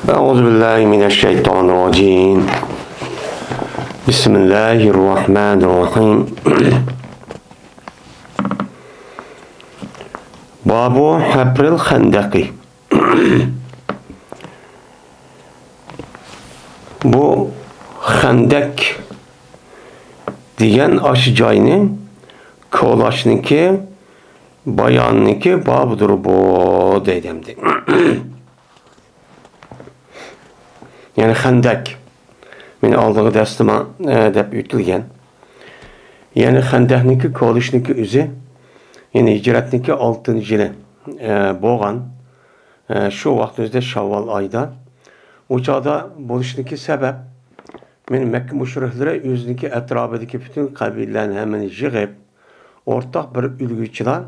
أعوذ بالله من الشيطان الرجيم بسم الله الرحمن الرحيم باب حفر الخندق Bu xandaq degan aşı joyni ko'lashniki bayonniki bobudir bu deydimdi. Yani xandaq meni oldingi darsda deb o'tilgan. Yani xandaqniki ko'lashniki o'zi yani hijratniki 6-yili bo'lgan. Shu vaqt o'zida Shavvol oyida o çağda buluştaki sebep benim Mekke müşriklere özündeki etrafındaki bütün kabilelerin hemen yığıp ortak bir ülgüçüler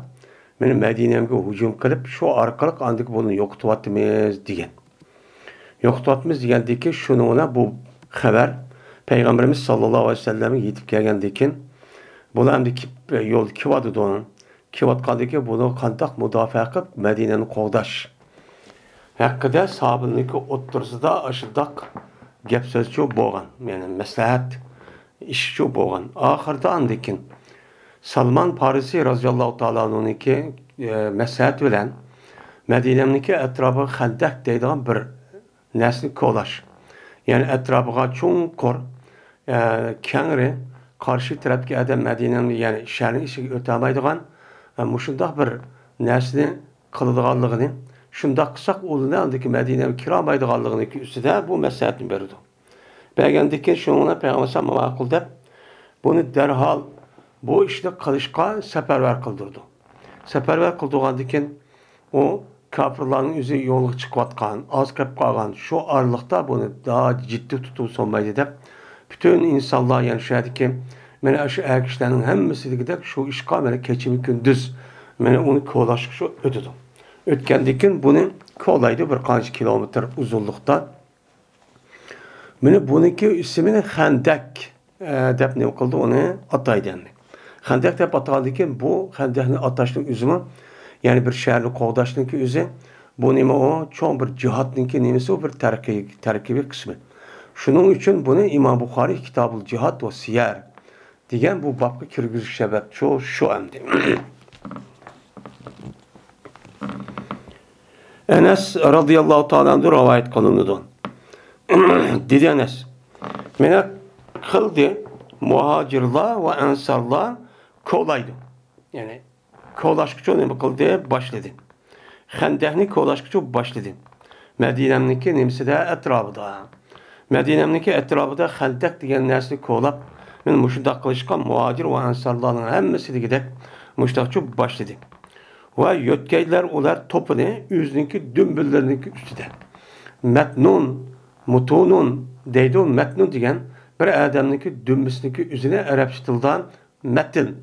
benim Medine'mge hücum kılıp şu arkalık andık bunu yoktuvatımız diyen. Yoktuvatımız diyendeki şununa bu haber Peygamberimiz sallallahu aleyhi ve sellem'e yetip gelgendekin bunu hem de yol kivadı donun kivatkadaki bunu kantak müdafaa kılıp Medine'nin koğdaş. Hakkıda sahabınınki otursida aşıldaq gep sözçü bolğan, yani məsləhət işçü bolğan. Axırda andikin Salman Parisi raziyallahu ta'ala anh'unki məsləhət bilən Medine'mniki ətrafı xəndək deydiğən bir nəsli kolaş. Yani ətrafıqa çunqur, kəngri, qarşı tərəfki ədəm Medine'mni, yani şəhərin işi ötəməydiğən muşundaq bir nəsli qılıdığanlığını şundaq qısaq olunandaki Medine'nin kiramaydıqanlığını üstüde bu məsləhətini verirdi. Bəgəndiki şununa Peyğəmbər maqul deb bunu dərhal bu işni qilishqa səfərbər qıldırdı. Səfərbər qıldığandikin o kafirlərin üzü yolu çıxıyatqan, az qəlb qalğan şu aralıqda bunu daha ciddi tutup sonmaydı deb bütün insanlar yəni şəhədiki mənə şu ərkişlərin həmmisi də şu işqa mənə keçimi gündüz mənə onu qolaşıq şu ödüdü. Ötkendikin bunu kolaydı bir kaç kilometre uzunlukta. Bununki ismini xandaq deb ne kıldı onu ataydı. Xandaq deb atağandikin bu xandaqni ataşның üzümü yani bir şehirli qoğdaşnınki üzü bu neme o çoğun bir cihatnınki nemesi o bir terkibi kısmı. Şunun için bunu İmam Bukhari Kitabul Cihat ve Siyer diyen bu babı kirgüzü sebep çoğu şu emdi. Enes radıyallahu ta'ala'nın rivayet kılındı. Dedi Enes, mene kıldı muhacirlar ve ensarlar kolaydı. Yani kolaşkıcı ne kıldı başladı. Xandaqni kolaşkıcı başladı. Medine'mniki nemsi de etrafıda. Medine'mniki etrafıda xandaq degan nesli kolap men muşundaq qilishgan muhacir ve ensarlarning hammasi degidek muştaqçı başladı. Ve yötkeyler ular topunu yüzünki dümbüllerinki üstüde. Metnun, mutunun deydi o metnun diyen bir adamınki dümbüsünki üzerine Arapça tildan metin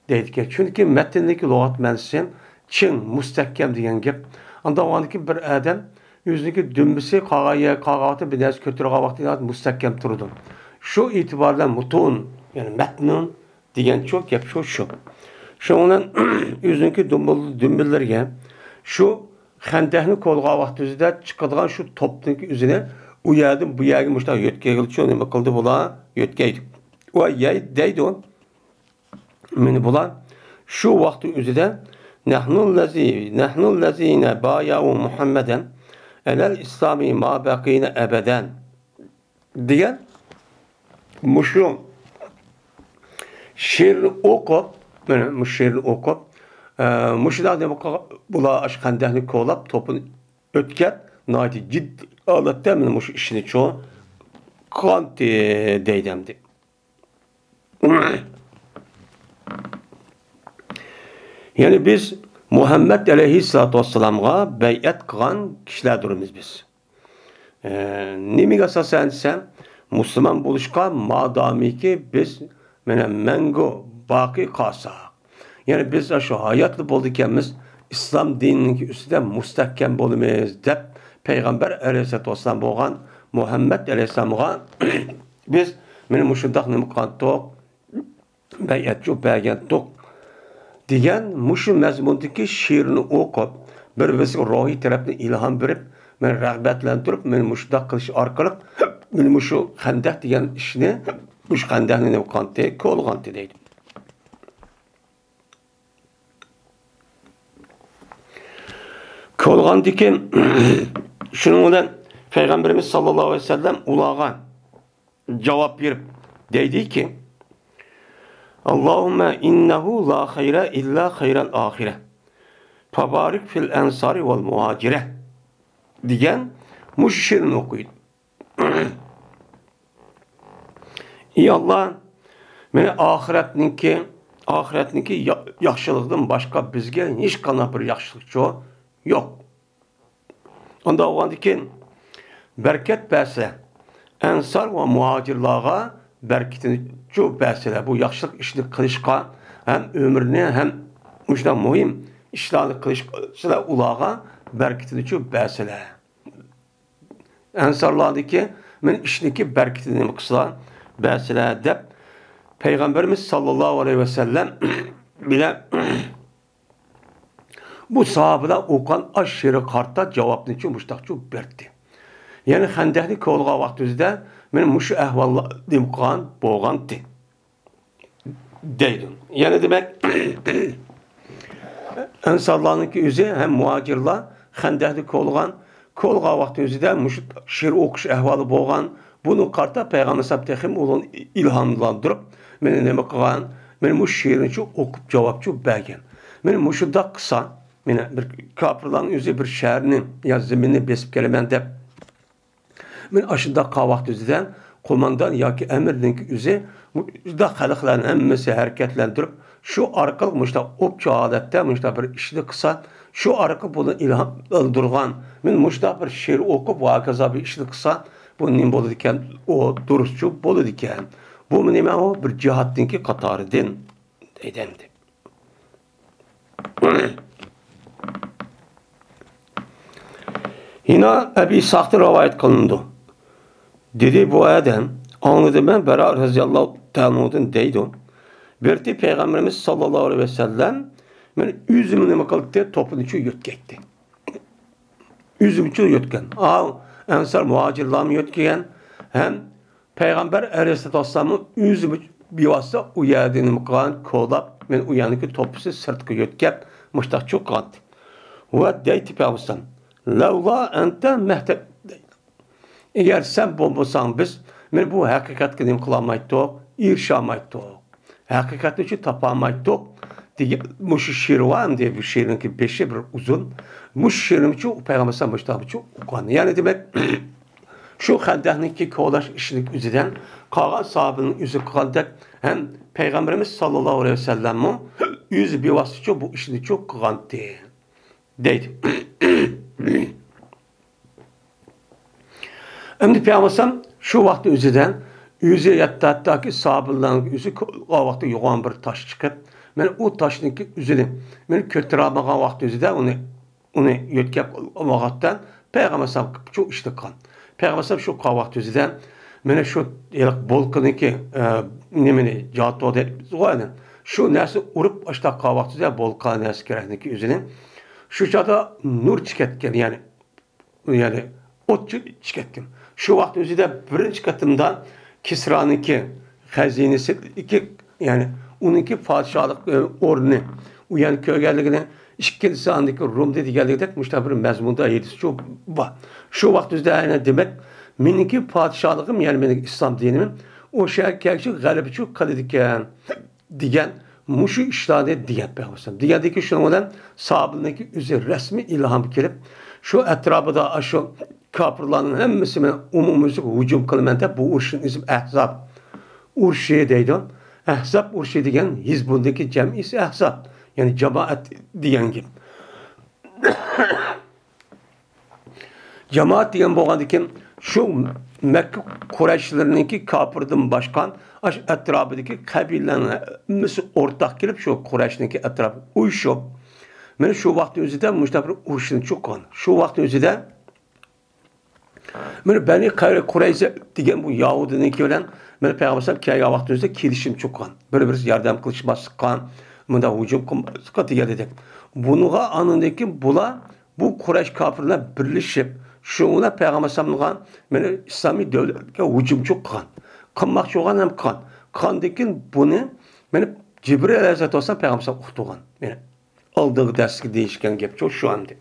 deydi ki. Çünkü metindeki lügat mənsi Çin, müstehkem diyen gep. Anda o andaki bir adam yüzünki dümbüsü qağatı bir nəs kötürüqa vaxtı müstehkem turdu. Şu itibarla mutun yani metnun diyen çok gep şu. Şunun yüzünki dümbüllerge şu xandaqni qo'lga vaqt o'zida chiqadigan şu topniki üzerine uyadım bu yerga muşta yötkeyil şu nima qildi bular yötkeydi. O yay deydi on. Meni bular şu vaqt o'zida nahnu allazina bay'u Muhammeden alal islami ma baqina abadan degan muşu şiir o'qib yani müşşehirli okup, müşşehirler de bula xandaqni ko'lab topun ötken, nati ciddi alatda men muş işini çoğu kanti deydemdi. Yani biz Muhammed aleyhissalatu vesselam'a beyat kılan kişilerdirimiz biz. Nimiga asasen sen Müslüman buluşka madami ki biz mengo baki kasa. Yani biz şu hayatlı boldukemiz İslam dininin üstünde müstehkem bolumuz dep Peygamber aleyhissalatu vesselam bolgan Muhammed aleyhisselam'a biz benim muşundaq nima qantoq bayatçı bergentoq degan mushu mazmundagi she'rni o'qib bir birisiga rohiy tarafdan ilhom berib men rag'batlantirib, men mushundaq qilish orqali men shu Xandaq degan ishni, shu Xandaqni nima qildi, ko'lg'anti deydi. Ko'lg'andikin shuning bilan Peygamberimiz sallallohu alayhi vasallam ularga javob berib deydiki: Allahumma innehu la hayra illa hayral ahire. Fabarik fil ensari vel muhacire. Degan mush she'rini o'qiydi. Ey Allah, meni oxiratniki yaxshilikdan boshqa bizga hech qanday bir yaxshilik yo'q. Onda o'g'andikin berkat bersa, ensar va muhacirlarga berkatini çok bəsələ, bu yaxşılıq işini qilishqa, hem ömrünü, hem müşdə mühim işlerini qilishqa ulağa berkatini çok bəsələ. Ensarlardaki men işniki berkatini qısla bəsələ deb Peygamberimiz sallallahu aleyhi ve sellem bile bu sahabeler okan aşırı kartta cevabını çok müştaq çok berdi. Yani Xandaqni ko'lg'a vaqtida men mushu ahvolda qilgan bo'lgandi deydi. Yani demek Ensarlarniki o'zi hem muhacirlar Xandaqni ko'lg'a vaqtida mushu she'r o'qish ahvoli bo'lgan. Bunu qarta Peygamber sallallahu ulun ilhamlandırıp meni nima qilgan? Men mushu she'rni o'qib javobchi bergan. Men mushunda qilsa, meni bir kafirlarning o'zi bir shaharni yo zaminni besib kelaman deb men aşında qavaq düzüden komandan yoki emirning o'zi juda xalqlarni hammasi harakatlantirib shu orqali muşta o'pcha holatda muşta bir ishni qilsa shu orqali buni ilhomlantirgan men muşta bir she'r o'qib va kaza bir ishni qilsa bu nima bo'ladi ekan, o durustchu bo'ladi ekan. Bu nima o bir jihatdagi qatoridan deydi. Yine Ebi Sa'd rivayet kılındı. Dedi bu adam anladım ben Bera radıyallahu ta'ala'dan deydi. Berti Peygamberimiz sallallahu aleyhi ve sellem men üzümünü nima qildi topunu chu yutgaydi. Üzüm chu yutgan. Ensar muhacirlarni yutgan hem Peygamber aleyhissalomni üzümü bivasita u yerda nima qilgan qo'lab men u yaniki topusi sirtga yutkab mushtaq chu qildi. Va deydi Peygamber Lavla ente mehteb. Eğer sen bulmasan biz, men bu hakikat nima qilolmaydik, erişolmaydik. Haqiqatni uchun topaolmaydik. Mush she'r var diye bu she'rninki beshi bir uzun. Mush she'rim uchun Peygamber sallallohu uchun o'qigan. Ya'ni demak, shu Xandaqniki ko'lash ishining o'zidan qolgan sahobaning o'zi qilgandek ham Peygamberimiz sallallohu alayhi vasallamni o'zi bevosita bu ishni çok qilgandi deydi. Endi Peygamber şu vakti o'zidan o'zi hattaki sahabalarning o'zi o vaqtda yo'g'on bir tosh chiqib, men u toshniki o'zini men ko'tara olmagan vaqt o'zida uni yo'tkab olmagandan Peygamber shu ishni qilgan. Peygamber shu vaqt o'zidan meni shu bolqiniki nimani jotode zo'ydi. Shu narsa urib ashta vaqt o'zida bolqon narsa kerakniki o'zini shu chog'da nur chiqatgan, ya'ni o't chiqatgan. Şu vaqt o'zida birinchi qatimdan Kisra'niki xazinasi yani uniki podshohlik o'rni u yani ko'rganligini ikkinchi sondagi Rumda deganligidek mushtabir mazmunda yetisi bor. Shu vaqt o'zida aynan demak meniki podshohligim yani mening islom dinim o'sha kelchi g'alabachi qiladi ekan degan mushu ishlarni degan Peygamber. Degandiki shuning bilan sahobalarniki o'zi rasmiy ilhom kelib shu atrofida shu kafirlarning hammasini umumiysi hujum qilman deb bu urushning ismi Ahzab urushi deydi. Ahzab urushi degan Hizbundagi jamisi Ahzab, ya'ni jamoat degan gap. Jamoat degan bo'lgandan shu Makka Qurayshlarninki kafirdan boshqa atrofidagi qabilalarning o'rtaq kelib shu Qurayshniki atrofi uyushib mana shu vaqt o'zida mushtaqil urushni cho'qqan. Shu vaqt o'zida men Bani Qurayza degan bu Yahudiniki bilan men Peygamber kelgan vaqtimizda kelishim chiqqan. Bir-biri yordam qilishmasqan, bunda hujum qilmasqa degan edik. Bunuga anındaki bular bu Quraysh kafirlar birlashib, Şuna Peygamber sallallahu meni İslami devletke hücumcu qilgan. Qilmoqchi bo'lgan ham qilgan. Qilgandan buni meni Cibril alayhissalatu vassalam Peygamber sallallahu uqtirgan. Meni aldığı derslik değişken gap çok şu anda.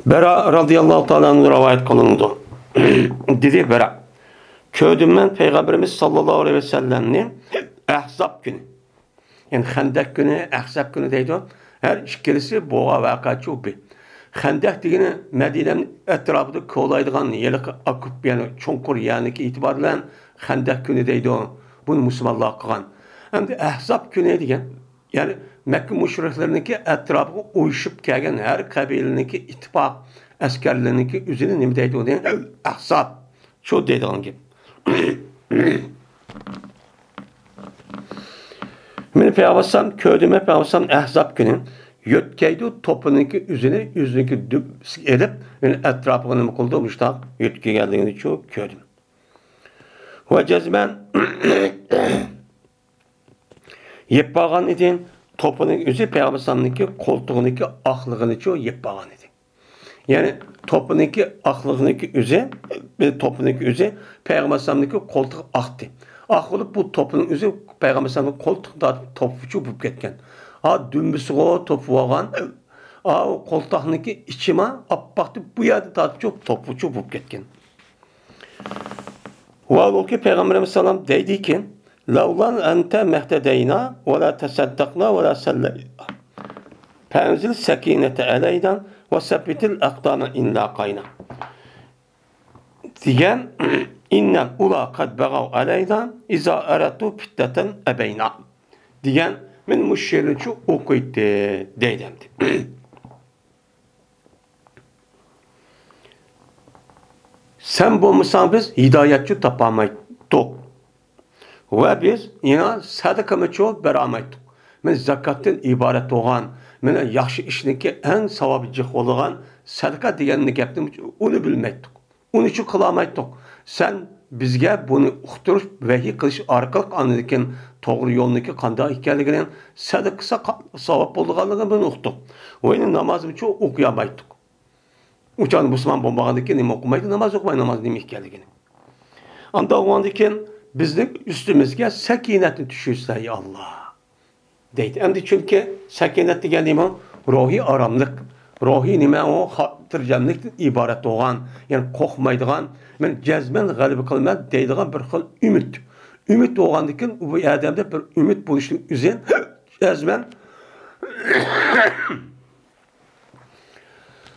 Bera radıyallahu ta'ala'nın rivayet kılındı. Dedi Bera. Köydüm ben Peygamberimiz sallallahu aleyhi ve sellem'ni Ahzab günü. Yani Hendek günü, Ahzab günü deydi o. Her ikilisi boğa vaka çok bir. Hendek degeni Medine'nin etrafında kolaydıgan yelik akıp yani çonkur yani ki itibarla Hendek günü deydi o. Bunu Müslümanlar kılgan. Hem de Ahzab günü degen yani Mekke müşriklerinki etrafına uyuşup gelgen her kabileninki ittifak askerlerinki üzerine ne deydi o diye Ahzab. Şu deydi onun gibi. Meni Peygamber köydüme Peygamber Ahzab günü yötkeydi topununki yüzününki edip yani etrafına ne kıldı müştak yötke geldiğinde çok köydüm. Ve cezmen yep bağan edin topunun yüzü Peygamber'ninki koltuğununki aklığını çok yep bağan edin. Yani topununki aklığınınki yüzü topununki yüzü Peygamber'ninki koltuğu aktı. Ah olup bu topunun yüzü Peygamber'nin koltuğunda topucu bulup ketken. Ha dümbüsü o topu olan o koltuğununki içime appaktı bu yerde daha çok topucu bulup ketken. Ve ki Peygamberimiz sallam deydi ki Lavlan ente mehtedeyna ve la tesaddakna ve la selleyna. Fenzil sekinete aleydan ve sebitil akdana illa kayna. Diyen İnnen ula kad begav aleydan iza eratu fitteten ebeyna. Diyen men müşşerin şu okuydu deydemdi. Sen bulmuşsan biz hidayetçi tapamaydık. Ve biz yine sadakımı çok beramaydık. Men zakattan ibaret olan, men yaxşı işinki en savabıcık olan sadaka diyenini geptim, onu bilmeydik. Onu için kılamaydık. Sen bizge bunu uqtırış vehi qilish orqali anladıkken to'g'ri yo'lniki qanday ekanligini sadaqasa savob bo'lganligini buni uqdik. O'yini namozimiz uchun o'qiyamaydik. Uchan musulmon bo'lmagandan keyin nima o'qimaydi, namoz o'qimay namoz nima ekanligini. Anda o'qigandan bizning ustimizga sakinatni tushirsa ey Alloh deydi. Endi chunki sakinat degan nima? Ruhiy oromlik. Ruhiy nima o xotirjamlikdan iborat bo'lgan, ya'ni qo'rqmaydigan, men jazman g'alaba qilman deydigan bir xil umid. Umid bo'lgandan keyin bu odamda bir umid bo'lishning o'zi jazman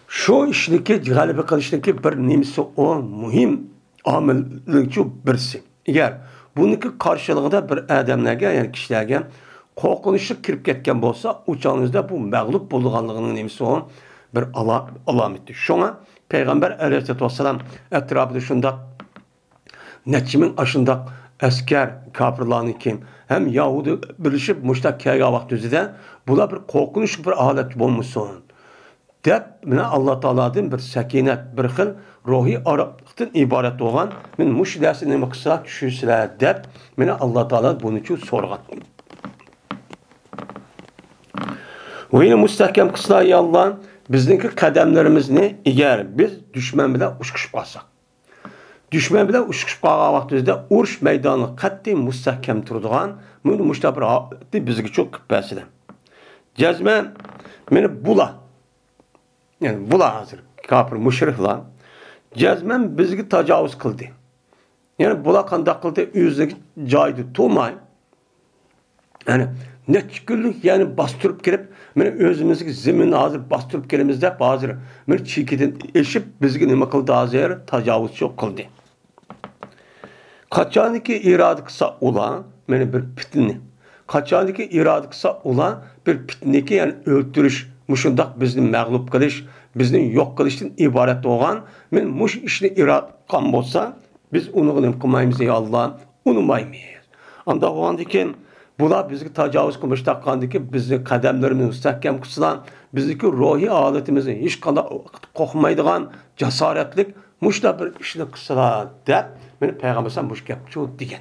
shu ishniki g'alaba qilishniki bir nimasi o muhim omillikchi birisi. Agar buniki qarshiligida bir odamlarga, ya'ni kishilarga qo'rqinchli kirib ketgan bo'lsa, o'changizda bu mag'lub bo'lganligining nimasi o bir alametdir. Şuna Peygamber aleyhissalatu vesselam etrafında şundak neçimin aşındak asker kafirlarının kim hem Yahudi birleşip müştak kayga vaktizde bula bir korkunç bir alet bulmuşsun. Dep bana Allah Teala'dan bir sakinet bir xil ruhi arablıktan ibaret olan men muş dersini mıksa düşürsüler dep bana Allah Teala bunun için sorgan. Ve yine müstahkem kısla ya Allah'ın bizdeki kademlerimizni eğer biz düşman bilen uçuşup kalsak. Düşman bilen uçuşup kalgan vaktimizde uruş meydanı katli müstahkem turduğan bunu müştabir halde bizge çok küppesilen. Cezmen beni bula yani bula hazır kafir müşrikler cezmen bizge tecavüz kıldı. Yani bula kandak kıldı yüzdeki caydı tutmayın. Yani ne çıkırlık yani bastırıp girip benim özümüzdeki zeminini hazır bastırıp girimizde hazır benim çiğkiden eşip bizge nima kıldı hazır tecavüz çok kıldı. Kaçaniki iradı kısa olan benim bir pitini. Kaçaniki iradı kısa olan bir pitindeki yani öldürüş muşundak bizim mağlup kılış bizim yok kılıştan ibaret olan benim muş işini irad kan olsa biz onu kılmayımız ey Allah unumaymayız. Anda o andaki bular bizge tecavüz kılmış takkandaki bizim kademlerimiz müstahkem kısılan bizdeki ruhi aletimizi hiç kadar korkmaydıgan cesaretlik muşta bir işini kısıla deyip beni Peygamber sen muş gep çok digen.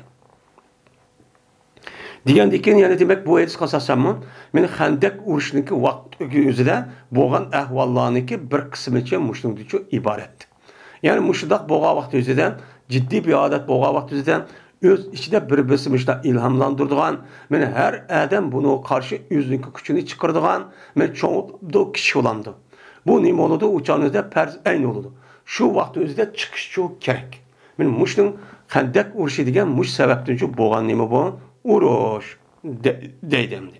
Degandek yani demek bu hadis qasasamman men Xandaq urushniki vaqt o'zida bo'lgan ahvollarniki bir qismicha mushuningcha iborat. Yani muşudaq bo'lgan vaqt o'zida jiddiy bir odat bo'lgan vaqt o'zida öz ichida bir-birisi müşta ilhamlandırdıgan, meni her adam bunu karşı özünki kuchini chiqirdigan, men cho'ngdu kishi bo'lamdi. Bu nima bo'ladi? Uçanızda perz aynı oldu. Şu vaqt o'zida chiqish chu kerak. Men mushning Xandaq urushi degan mush sababdan chu bo'lgan nima bu? Urush deydim.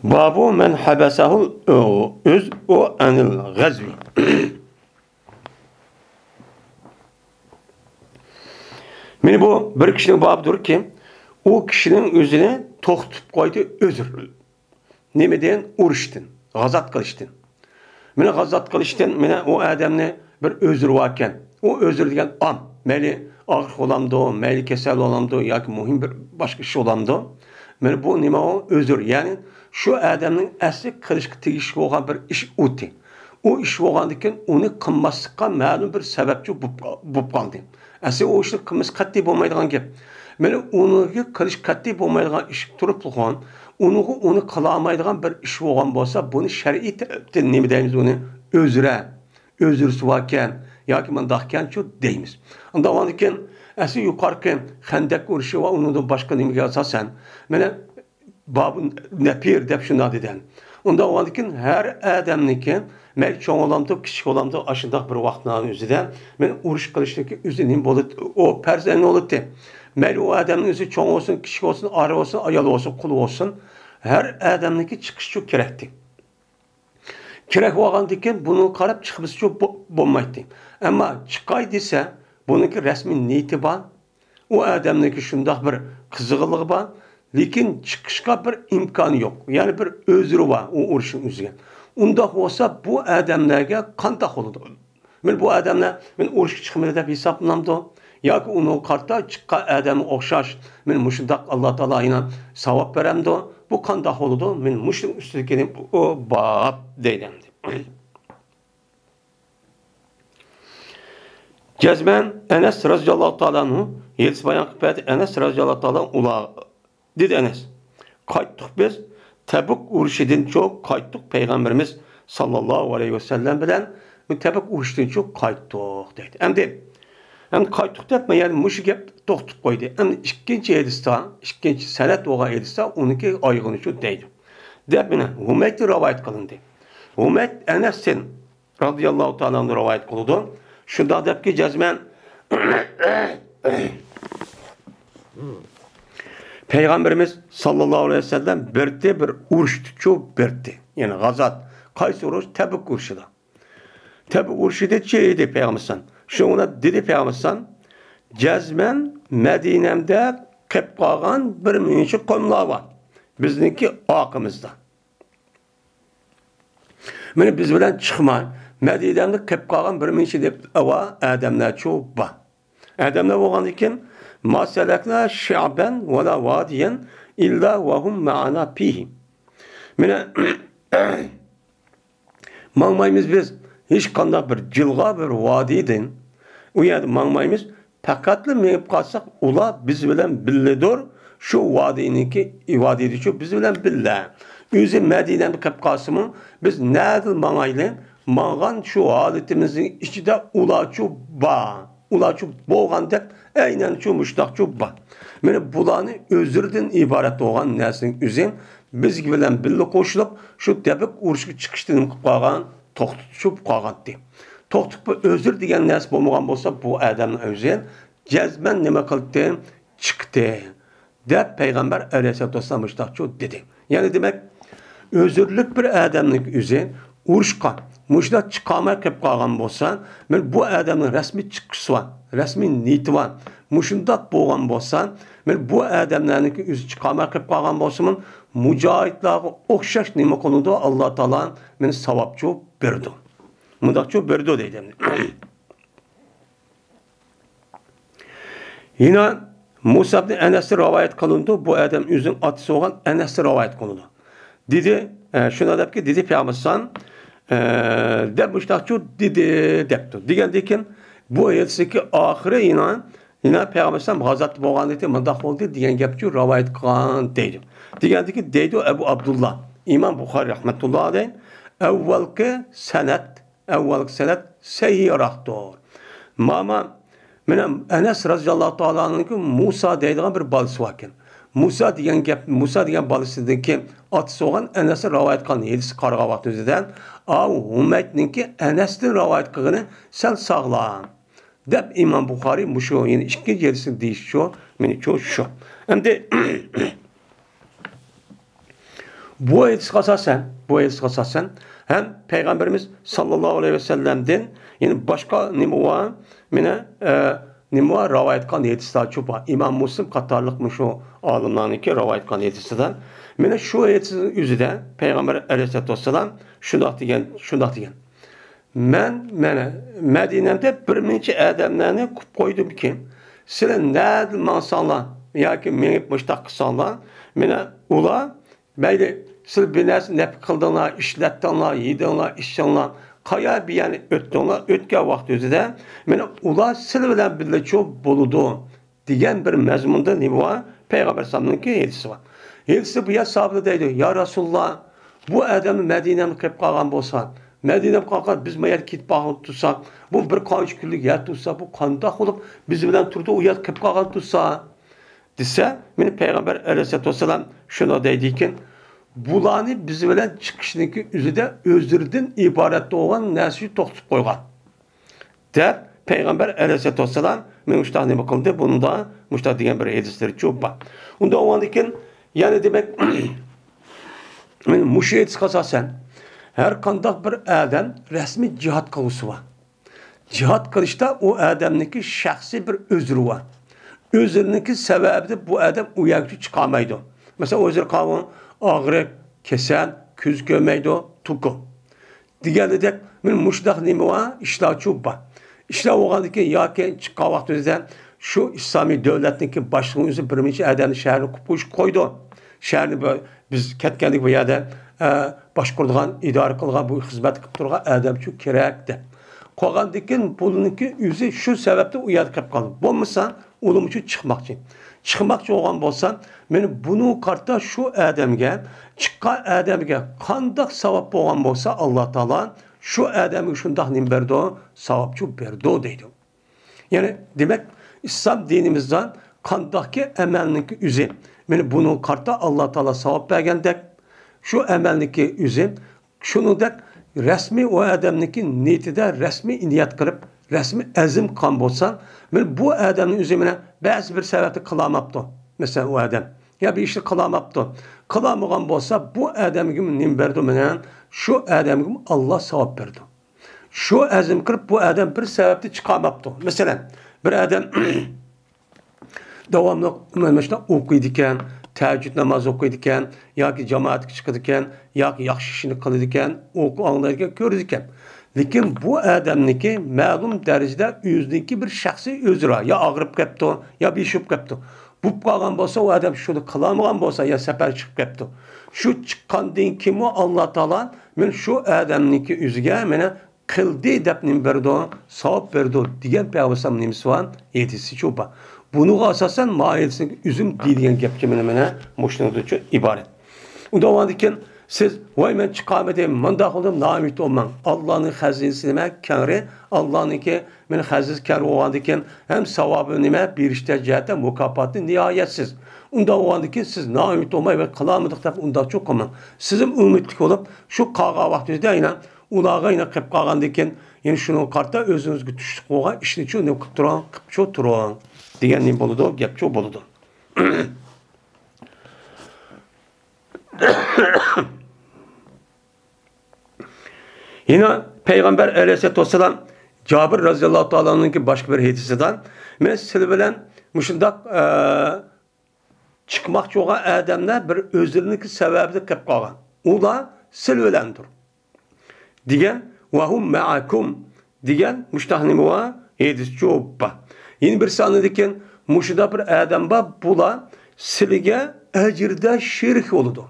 Babu men habesahu öz o anil gazvi. Meni bu bir kişinin babıdır ki o kişinin özüne to'xtatib qo'ydi özür. Nimeden uruşdin, g'azat qilishdan. Meni g'azat qilishdan meni o adamni bir özür varken, o özür degan am, mayli og'ir olamdi, mayli kasal olamdi yoki muhim bir boshqa ish olamdi. Meni bu nima o özür, ya'ni şu adamning asli qilishga tegishli bo'lgan bir ish o'tdi. O ish bo'lgandan uni qilmaslikqa ma'lum bir sababchi bo'lib qoldi. Asli o ishni qilmas qat'iy bo'lmaydigan gap. Meni uni qilish qat'iy bo'lmaydigan ish turib turgan, uni qila olmaydigan bir ish bo'lgan bo'lsa, buni shar'iy tarafdan nima deymiz uni? Özürsüvaken yoki mundaqkan chu deymiz. Unda ondan asli yuqorqi Xandaq urushi va undan boshqa nimaga asosan mana babu nepir deb shunday degan. Unda ondan har adamniki men cho'ng olamdi, kichik olamdi, ashundaq bir vaqtning o'zida men urush qilishniki o'zining bo'lib o farzand bo'ldi. Men o adamning o'zi cho'ng olsin, kichik olsin, ari olsin, ayol olsin, qul olsin, har adamniki chiqishi kerakdi. Kerak bo'lgandan buni qarab chiqimiz chu bo'lmaydi. Ammo chiqay desa, buniki rasmiy niyati bor. O adamniki shundoq bir qiziqligi bor. Lekin chiqishga bir imkoni yo'q. Ya'ni bir o'zri bor u urushning o'ziga. Unda bo'lsa bu odamlarga qanday bo'ladi? Men bu odamlar men urushga chiqmaydi deb hisoblamdi. Yoki uni qarta chiqqan odamga o'xshash men mushundaq Alloh taolo ina savob beramdi. Bu qanday bo'ladi? Men mushning ustiga o bab deydim. Cezmen Enes radıyallahu ta'ala anhu yedis bayan kıpayet Enes radıyallahu ta'ala ula dedi Enes. Kayttık biz Tebuk uruşidin çok kayttık Peygamberimiz sallallahu aleyhi ve sellem bilen Tebuk uruşidin çok kayttık dedi. Hem kayttık depme yani muşu gep toxtup koydu. Hem ikinci edista, ikinci senet oğa edista onunki aygını şu deydi. Depmine Hümeyt'i rivayet kılındı. Hümeyt Enes'in radıyallahu ta'ala anhu rivayet kılındı. Şunda dep ki cezmen Peygamberimiz sallallahu aleyhi ve sellem bir uruştu, çok berdi. Yani gazat. Qaysi uruş? Tebuk uruşu da. Tebuk uruşu da çeydi Peygamberimiz. Şuna dedi Peygamberimiz cezmen Medine'mde qilib qolgan bir minchi qo'mlar bor. Bizniki oqimizda. Meni biz bilan chiqma. Medine'mde qilib qolgan bir minchi deb odamlar cho'p bor. Odamlar bo'lgandan keyin masalakna sha'ban va la wadiyan illa wa hum ma'ana fihi. Meni mangmaymiz biz hech qanday bir jilg'a bir vadiydan u yerda mangmaymiz. Faqatli menib qolsak, ular biz bilan billadir. Shu vadiniki vadiydi shu biz bilan billa. O'zi Madinani qilib qolsimi, biz nadil mangayli, mangan shu holatimizning ichida ular shu bor. Ular shu bo'lganda aynan shu mushtaq shu bor. Mana bularni o'zirdan iborat bo'lgan narsaning o'zi biz bilan billa qo'shilib, shu Tebuk urushga chiqishdan qilib qolgan to'xtatib qolgandi. To'xtatib o'zir degan narsa bo'lmagan bo'lsa, bu odamning o'zi jazman nima qildi? Chiqdi. Deb Peygamber Aleyhisselatü Vesselam müştahçı dedi. Yani demek özürlük bir odamning o'zi urushqa müştah chiqamay qilib qolgan bo'lsa, men bu odamning rasmiy chiqishi var, rasmiy niyati var. Mushundaq bo'lgan bo'lsa, men bu odamlarning o'zi chiqamay qilib qolgan bo'lsa, mujohidlarga o'xshash nima qilindi? Alloh taolo meni savobchi berdi. Mundaqchi berdi deydim. Yine Musa ibn Enes'e rivayet kılındı. Bu adam özünün atısı olan Enes'e rivayet kılındı. Dedi, şuna deyip ki, dedi Peygamber'san, demişler ki, dedi, depti. Digendeyken, Bu ayetdeki ahire yine Peygamber sallam g'azat bo'lganlikda mundaq bo'ldi degan gapni rivoyat qilgan deydi. Degandiki deydi Ebu Abdullah İmam Buxoriy rahmetullohi alayhi avvalgi sanat sahihroqdir. Mana Enes radhiyallohu ta'ala anhu Musa deydigan bir bolasi bor ekan. Musa degan bolasidagi otasi bo'lgan Enesni rivoyat qilgan hadisi qarg'a vaqtidan Humaydniki Enesdan rivoyat qilgani sal sog'lom. Deb İmam Buxoriy mushu yani ikkinchi hadisi deyish shu, meni shu. Endi bu hadisga asosan hem Peygamberimiz sallallahu aleyhi ve sellem'den yani başka nima rivayet qilgan hadislar çok var. İmam Muslim qatorliq shu olimlarniki rivayet qilgan hadislar. Mana shu hadisning o'zida Peygamber alayhisolatu vassalam shundoq degan. Men Madinada bir necha odamlarni qilib qo'ydim ki, sizlar nada mansanlar yoki meni mushtaq qilsanlar, mana ular mayli siz bir narsa nep qildinglar, ishlatdinglar, yedinglar, ichdinglar, qaya bir yani o'tdinglar, o'tgan vaqt o'zida mana ular siz bilan birga cho'p bo'ladi degan bir mazmunda nima bor? Payg'ambar sallallohu hadisi bor. Hadisi bu ya sahoba deydi, ya Rasululloh, bu odamni Madinani qilib qolgan bo'lsa, Madinaga qolgan biz bu yerga ketib qolib tursak, bu bir qancha kunlik yer tursa, bu qandoq bo'lib biz bilan turdi, u yer qilib qolgan tursa desa, meni Payg'ambar alayhisolatu vasallam shuni deydi ekan, bularni biz bilan chiqishniki o'zida o'zlaridan iborat bo'lgan narsani to'xtatib qo'ygan. Deb Payg'ambar alayhisolatu vasallam men ushta nima qildi? Bunda ushta degan bir hadislar ko'p bor. Unda o'g'andikin, ya'ni demak men mushayt qasasan her qanday bir adam rasmiy jihad qiluvchi bor. Jihad qilishda o odamniki shaxsiy bir o'zri bor. O'zininki sababida bu odam u yerga chiqolmaydi. Mesela o'zir qavun ağrık, kesel, küz görmeydi, tuku. Diğerleri men muşdaq nima var? İşler çok var. İşler oğandaki ya ki çıkan vaxtımızda şu İslami devletindeki başlığın özü bir neçe adamın şehrini koydu. Şehrini biz ketkendik bu yerde başkurduğun, idare kılgan, bu hizmet kılıp durgan adam çok gerekti. Koğandaki bununki özü şu sebepte uyadık kılıp kaldı. Bulmuşsan, oğlum için çıkmak için. Çıkmakçı olan bolsan, men bunu kartta şu adamga, çıkan adamga qandoq savab bo'lgan bo'lsa, Alloh taolo şu adamga shundoq nim berdi, savabçı berdi deydi. Yani demek İslam dinimizden qandoqki amalniki o'zi. Men bunu kartta Alloh taolo savab bergandek, şu amalniki o'zi, shuningdek rasmiy o adamniki niyatida rasmiy niyat qilib, rasmiy azm qilgan bo'lsa, men bu adamning o'zi bilan ba'zi bir sababni qilolmabdi. Mesela o adam ya bir işi kılamaptı. Kılamagan bolsa bu adamga nim berdi menen şu adamga Allah savab berdi. Şu azim qilib bu adam bir sebepte çıkamaptı. Mesela bir adam davamlı mesela okuydu ekan, tahajjud namoz okuydu ekan, yoki jamoatga chiqadi ekan, yoki yaxshi ishni qiladi ekan, o'qig'anlarga ko'rdi ekan. Lekin bu adamniki ma'lum darajada o'ziniki bir shaxsiy o'zra ya og'rib ketdi, ya beshib ketdi. Bu qolgan bo'lsa o adam shuni qilamagan bo'lsa ya safar chiqib ketdi. Shu chiqqandan keyin Alloh taolo men shu odamniki o'ziga meni qildi deb nim berdi, savob berdi degan payg'ambar nimasi var? Yetisi shu bor. Bunuga asosan ma'yilsin üzüm deydigan gapga mana mushundan uchun iborat. Unda o'g'andikin siz voy men chiqolmadim, munda qildim, noumid bo'lmang. Allohning xazinasi nima? Kangri, Allohniki men xaziz kar o'g'andikin ham savobi nima? Berishda jihati mukofoti nihoyatsiz. Unda o'g'andikin siz noumid bo'lmay va qilolmadik deb unda cho'q qilmang. Sizim umidli bo'lib, shu qolgan vaqtingizda aynan ularga yana qilib qolgandan keyin, ya'ni shuni qarta o'zingizga tushlik bo'lgan ishni uchun nima qilib turing degan nim bo'ladi, gap cho'q bo'ladi. Yine Peygamber aleyhisselatü vesselam Cabir radıyallahu ta'ala'nınki başka bir hadisinden men siz bilen muşundak çıkmakçı olan adamlar bir özleriniki sebebini qilib qolgan. Ular siz bilendir. Digen ve hum ma'akum digen müştahnimi var hadis çok. Yine bir sanıdiken muşunda bir adam var, bular sizge ecirde şirk oludu.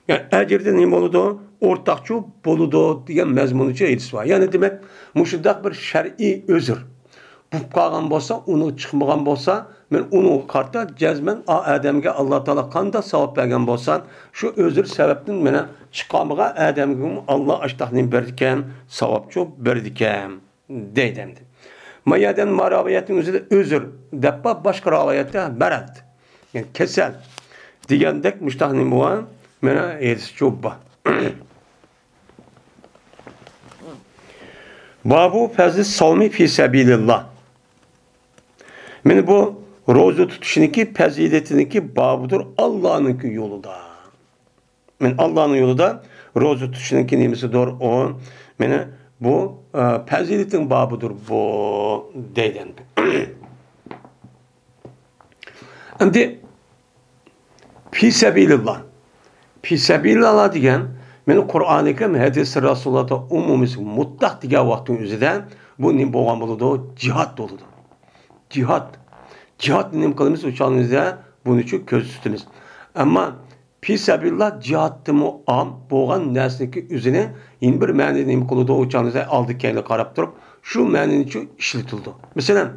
Yani ecirde neyim oludu? o'rtaqçı boludu degan mazmunicha aytisi var. Yani demek mushundaq bir shar'iy özür. Bu qolgan bo'lsa, uni chiqmagan bo'lsa, men uni qarta jazman odamga Alloh taolo qanday savob bergan bo'lsa, shu özür sababdan mena chiqamagan odamga Alloh ashtaqni berdikan, savobchi berdikan deydi. Mayadan maraviyatning o'zida özür deb boshqa rivoyatda barat. Yani kesel degandek mushtaqni bu mena aytisi cho'bba. Babu fazl savmi fi sabilillah. Meni bu roza tutuşuniki faziletiniki babudur Allah'ınki yolunda. Men Allah'ın yolunda roza tutuşuniki nemisidir o. Meni bu faziletin babudur bu deyden. Şimdi fi sabilillah. Fi sabilillah degan meni Qur'oni Karim hadis Rasulullah'da umumisi mutlaq degan vaqtning o'zida bu nim bo'lgan bo'ladi, jihad bo'ladi. Cihad nima qilamiz o'shaningizda buni uchun ko'z tutamiz. Ammo fi sabilillah jihatdimi am bo'lgan narsaniki o'zini in bir ma'nida nima qiladi o'shaningizda oldi-keyinga qarab turib, shu ma'noni uchun ishlatildi. Masalan,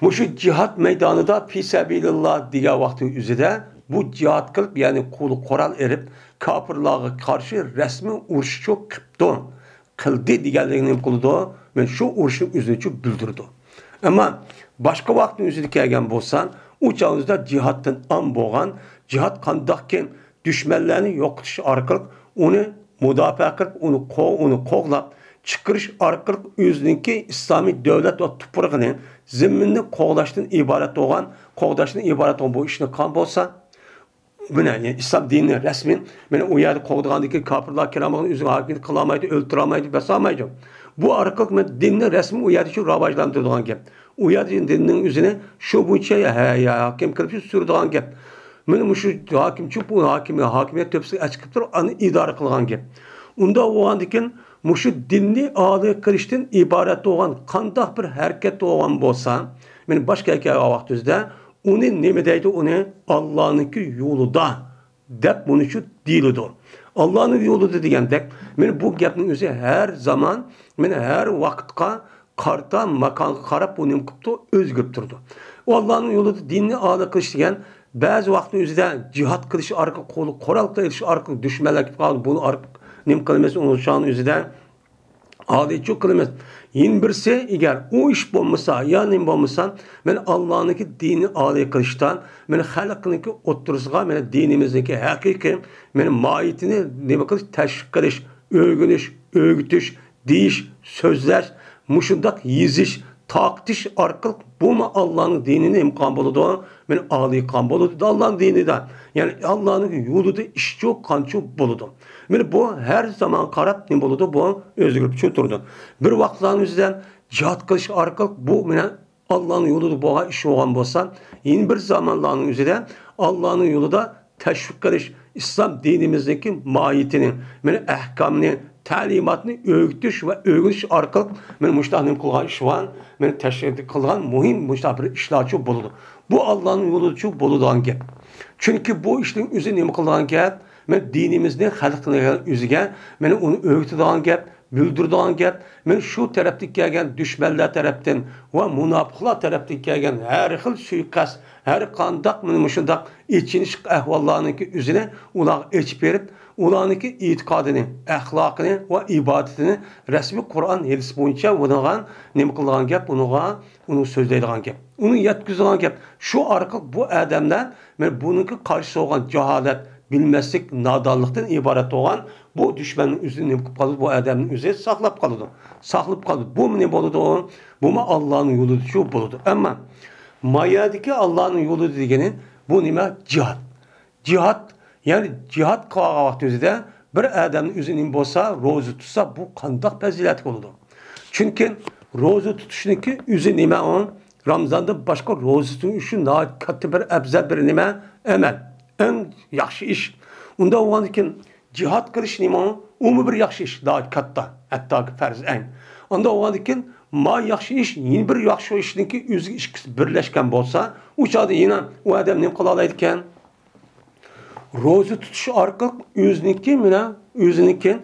mushu jihad maydonida fi sabilillah degan vaqtning o'zida bu jihad qilib, ya'ni qo'li qoral erib, kofirlarga qarshi rasmiy urush qildi deganligini nima qildi? Men shu urushni o'zini uchun bildirdi. Ama başka vaktin yüzüne kelgen bolsan, o çağınızda cihattan an boğan, cihat kandakken düşmanlarını yokutuş arkalık, onu müdafaa kılıp, onu qoğlap, çıkırış arkalık özününki İslami devlet ve tuprağını zimminini qoğdaştan ibaret olan bu işini kan bolsa, bu ne? Yani İslam dinini resmin, beni o yerde qoğdağındaki kafirler kiramağın üzerine hakimiyet kılamaydı, öldüremaydı, besamaydı. Bu arkalık dinini resmi o yerde şu ravajlandırdığı gep. O yerde dininin üzerine şu bu şey hakim kılıp sürdüğün gep. Benim şu hakim bu hakimiyet tepsi açıkıp durup anı idare kılgan gep. Onda o andikin şu dinni ağlı kılıştın ibaret olan kandak bir hareket olan bolsa, benim başka hikaye vaktizde onu ne deydi onu Allah'ınki yoluda dep bunu şu dilidir. Allah'ın yolu degandek, men bu gapning o'zi her zaman, men her vaqtqa qarta makan qarab buni qilibdi, o'zgarib turdi. O Allah'ın yolu dinni a'lo qilish degan ba'zi vaqtning o'zida jihad qilish orqali qo'li qoral qilish orqali dushmanlar qilib buni nim qilmas uni shon o'zida a'lo qilmas. Yin birsi eğer o ish bo'lmasa, ya'ni bo'lmasa, men Allah'ınki dini a'lo qilishdan, men xalqniki o'ttirishga, men dinimizniki haqiqiy, men maiyetini nima qilish, tashviq qilish, o'rgutish, deyish, so'zlash, mushundaq yizish, taqtish orqali bu Allah'ın dinini imkon bo'ladi, men a'lo qon bo'ladi Allah'ın dinidan. Yani Allah'ın yolida ish yo'q, qancha bo'ladi. Men bu her zaman qarab ne bo'ladi, bu o'zgarib turdi. Bir vaqtlarning o'zidan jihad qilish orqali bu meni Allah'ın yolida bo'lgan ish bo'lgan bo'lsa, yeni bir zamanlarning o'zida Allah'ın yolida tashviq qilish, İslam dinimizdeki mahiyetini, meni ahkamini, ta'limotni o'rgatish va o'rganish orqali men mushtahnim qilgan ish var, men tashkil qilgan muhim mushtah bir ishlarchi bo'ladi. Bu Allah'ın yolida bo'ladigan gap. Chunki bu ishning o'zi nima qilgan gap? Men dinimizni xalqning o'ziga, meni uni o'rgatadigan gap, bildiradigan gap, men shu tarafdan kelgan dushmanlar tarafdan va munofiqlar tarafdan kelgan har xil suiqasd, har qandaq men shundaq ichinish ahvollarniki o'zini ular echib berib, ularniki e'tiqodini, axloqini va ibodatini rasmiy Qur'on hadis bo'yicha ularga nima qilgan gap, uni so'zlaydigan gap, uni yetkazadigan gap. Shu orqali bu odamlar men buniki qarshi olgan jaholat, bilmezlik, nadallıktan ibaret olan bu düşmanın üzerine kalıp bu adamın üzerine saklap kaldı. Bu ne boludu o? Bu mu Allah'ın yolu şu boludu. Ama mayadaki Allah'ın yolu dediğinin bu nime cihad. Yani cihad kılağı vaktinde bir adamın üzerine bolsa, rozu tutsa bu kandak fazilet oldu. Çünkü rozu tutuşundaki üzerine nime on Ramazan'da başka rozu tutuşu daha katı bir ebzel bir nime emel. En yaxshi ish. Unda o'g'andikin jihad qilish nima? Umumiy bir yaxshi ish, daha katta, hatto farz ayn. Unda o'g'andikin ma yaxshi ish, yeni bir yaxshi ishniki o'ziga ikki birlashgan bo'lsa, u chog'da yana u odam nima qila oladi ekan? roza tutish orqali o'ziniki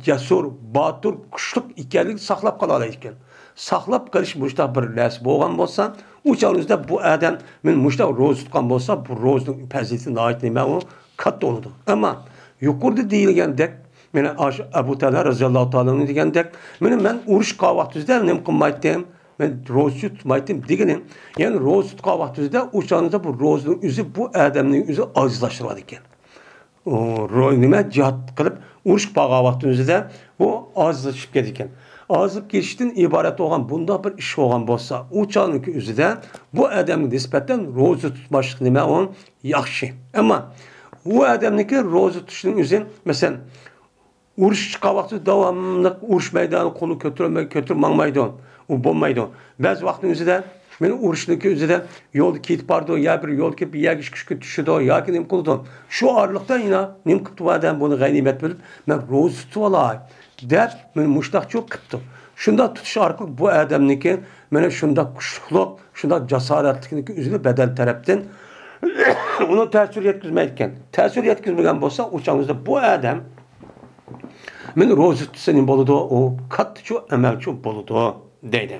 jasur, botur, kuchli ekanligini saqlab qola oladi ekan. Saqlab qolish mushtaq bir narsa bo'lgan bo'lsa, o'shaningizda bu odam men mushtaq roza tutgan bo'lsa, bu rozaning fazilati nima u katta bo'ladi. Ammo yuqorida deyilgandek, mana Abu Talha roziyallohu taolo degandek, men urush qilgan vaqtida nima qilmaydim? Men roza tutmaydim deganim. Ya'ni roza tutgan vaqtida o'shaningizda bu rozaning o'zi bu odamning o'zi ojizlashtiradi ekan. Nima jihad qilib urush qilgan vaqtimizda bu ojizlashib ketgan. Ozib ketishdan iborat bo'lgan bunday bir ish bo'lgan bo'lsa, o'shaniki o'zida bu odamga nisbatan roza tutmaslik nima u yaxshi. Ammo bu odamniki roza tutishning o'zi, masalan, urush chiqqan vaqtida davomli urush maydoni qo'li ko'tarmaydi. U bo'lmaydi. Ba'zi vaqtning o'zida men urushniki o'zida yo'lda ketib bordi, ya bir yo'l kelib yagish kuchga tushdi, yoki nima qildi. Shu orliqda nima qilib turadi, buni g'animat bilib, men roza tutib olay deb men mushtaqchi qilibdi. Shunda tutish orqali bu odamniki mana shunda kuchliq, shunda jasoratlikniki o'zini badal tarafdan uni ta'sir yetkazmaydi ekan. Ta'sir yetkazmagan bo'lsa, o'shaningizda bu odam men roza tutsa nima bo'ladi? U kattachi amalchi bo'ladi deydi.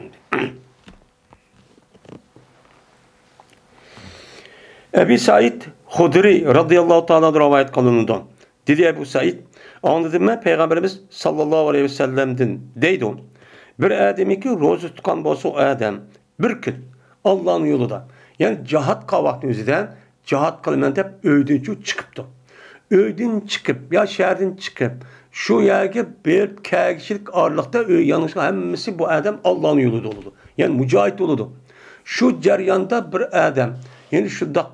Ebu Said Hudri radıyallahu ta'ala rivayet kılındı. Dedi Ebu Said, anladım mı Peygamberimiz sallallahu aleyhi ve sellem'den deydi. Bir ademi ki roza tutkan bolsa o adam bir gün Allah'ın yolunda. Yani cihat kavaktimizde cihat kılman dep öydün çıkıptı. Öydün çıkıp ya şehirden çıkıp şu yerge bir kişilik ağırlıkta yanlışlıkla hemmesi bu adam Allah'ın yolunda oldu. Yani mücahit oldu. Şu ceryanda bir adam yani şunda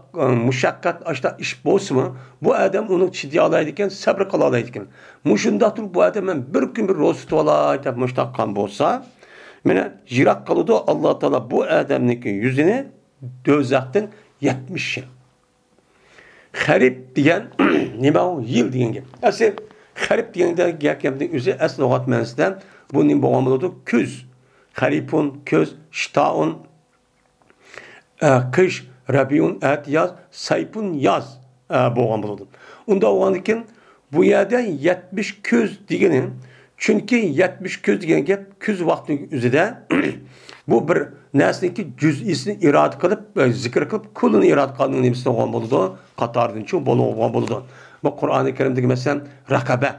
müşakkat açta iş boz mu? Bu adam onu ciddi alaydıkken sabır kalalaydıkken. Muşunda dur bu adam bir gün bir roz tuvalaydı müştakkan bolsa. Mene jirak kalıdı Allah Teala bu adamın yüzüne dözaktan 70 yıl. Harip diyen nima o yıl diyen gibi. Asıl harip diyen de gerçekten yüzü asıl lügat mensinden bu nima bağımlıdır? Küz. Haripun, küz, ştaun, kış, Rabiun et yaz, saypun yaz boğan bulundum. Onda oğanıken bu yerde 70 köz diyenin, çünkü 70 köz diyen gep küz vakti üzerinde bu bir nesneki cüz'isini irad kılıp, zikir kılıp, kulunu irad kılının nemesine oğan bulundu, Katar'ın çoğu oğan bulundu. Bu Kur'an-ı Kerim'deki mesela rakabe.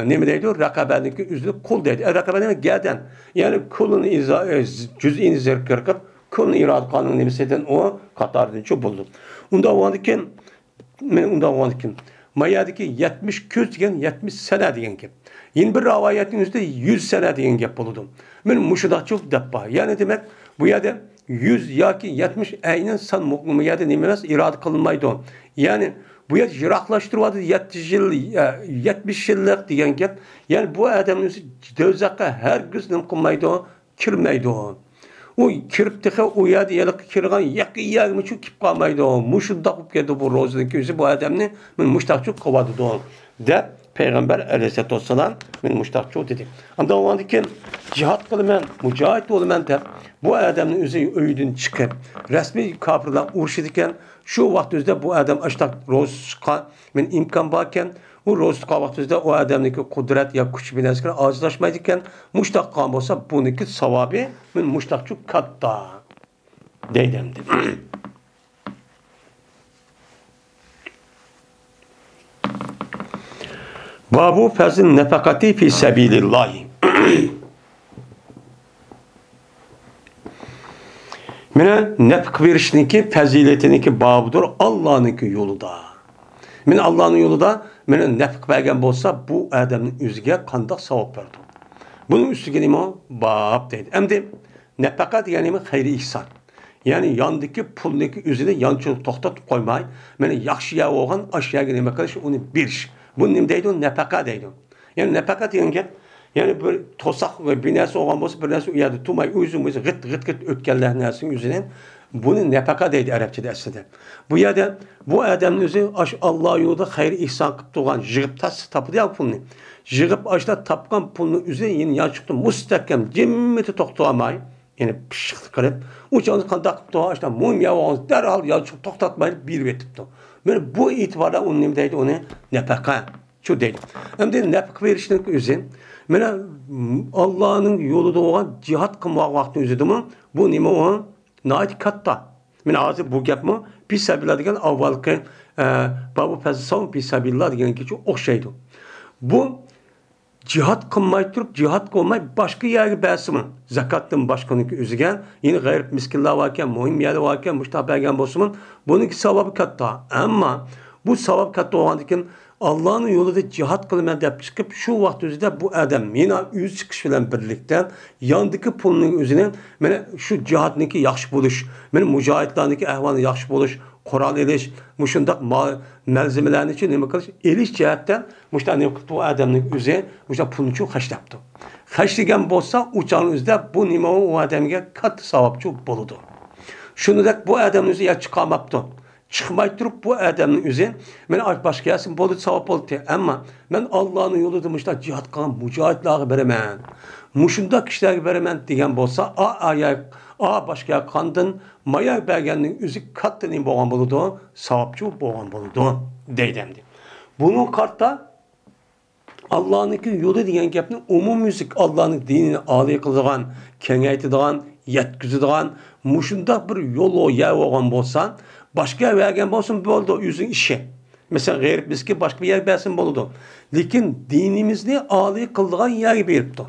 Ne mi deydi? Rakabe'deki üzerinde kul deydi. Rakabe demek gelden. Yani kulunu cüz'ini zikir kılıp, kulun irad kanunu nemeseden o Katar'dan çok buldu. Onda oğandıkken mayadaki 70 köz diyen 70 sene diyen gep. Yine bir ravayetin üstünde 100 sene diyen gep buldum. Ben muşuda çok deppa. Yani demek bu yerde 100 ya ki 70 aynen san muklumu ya da nememez irad kılınmaydı. Yani bu yer jiraklaştırmadı 70 yıllık diyen gep. Yani bu adamın üstü dözakka her gün kılmaydı, kirmeydi. O kirip tıkı o ya diyelik kirgan yakı yağımı çok kip kalmaydı o. Muşudda kup geldi bu rozun köyüsü bu adamını ben muştakçı kovadı o. De Peygamber aleyhisselatü vesselam ben muştakçı dedi. Ama o andaki cihat kılmen, mücahit olmen de bu adamın üzeri öydün çıkıp resmi kapırla uğraşırken şu vaktimizde bu adam açtak rozka ben imkan varken bu rozka vaktimizde o adamdaki kudret ya kuş bilenskere azlaşmaydıkken muştak kan olsa bununki savabı ben muştakçı katta deydemdi. Babu fazil nefakati fi sebilillahi. Mene nefk verişinki faziletiniki babudur Allah'ınki yolunda. Mene Allah'ın yolunda mene nefk vergen bolsa bu adamın üzüge kandak savap verdi. Bunun üstüge neymi o? Bab deydi. Hem de nefakat yani hayri ihsan. Yani yandaki pulniki üzüne yançılık toxtatıp koymay. Mene yaxşıya oğan aşağıya neyme karış onu bir. Bunun neymi deydi o? Nefaka deydi. Yani nefakat yani böyle tosak ve binası olan bolsa bir nesi uyardı. Tumay uyuzumuz gıt ötkenler nesin yüzüne. Bunun nefaka deydi Arapçada aslında. Bu yerde bu adamın özü Allah yolunda hayır ihsan kıp doğan jığıp tas tapıdı ya pulunu. Jığıp açta tapkan pulunu üzerine yine yansıktı müstahkem cimmeti toxtuamay. Yani pişik kırıp uçağınız kandak kıp doğan açta mum yavağınız derhal yansık toxtatmayıp bir vetipti. Mana bu itibarda uni nima deydi? Uni nafaqa. Şu deydi. Hem de nafaqa verishning o'zi mana Allohning yo'lida bo'lgan jihad qilmoq vaqtini o'zidimi? Bu nima u? Nihoyat katta. Mana hozir bu gapmi Fisabilillah degan avvalgi Babu Fazlson Fisabilillah deganga o'xshaydi. Bu jihad qilmay turib, jihad qilmay boshqa yerga bersimi? Zakatdan boshqaniki o'ziga, yine g'ayrat miskinlar bor ekan, muhim yerlar bor ekan, mushtaq bergan bo'lsa-mi, buniki savobi katta. Ammo bu savob katta bo'lgandan Allah'ın yolunda cihat kılmaya dep çıkıp şu vaqt özüde bu adam yine yüz çıkış bilen birlikten yandaki pulunun özüne mene şu cihatniki yaxşı buluş, mene mücahitlarniki ehvanı yaxşı buluş, Kur'an eliş, muşundak malzemelerini için ne kılış, eliş cihatten muşta ne bu adamın özü, muşta pulunu çok haşlaptı. Haşlagan bolsa uçağın özüde bu nima o adamga kat savapçı boludu. Şunu da bu adamın özü ya çıkamaptı. Çıkmay durup bu adamın özü, ben başka yasin bolu savap oldu. Ama ben Allah'ın yolu demişler cihat kılan mücahitleri veremem. Muşunda kişileri veremem diyen bolsa başka kandın maya belgenin özü kattının boğan boludu, savapçı boğan boludu deydemdi. Bunun kartta Allah'ın yolu diyen gapni umum müzik Allah'ın dinini âli kıldıgan, kengaytidigan, yetkizdigan, muşunda bir yolu yer olgan bolsa başka vergen olsun boldu yüzün işi. Mesela gayrı bizki başka bir yer versin boldu. Lakin dinimizni âli kıldıgan yer beripti.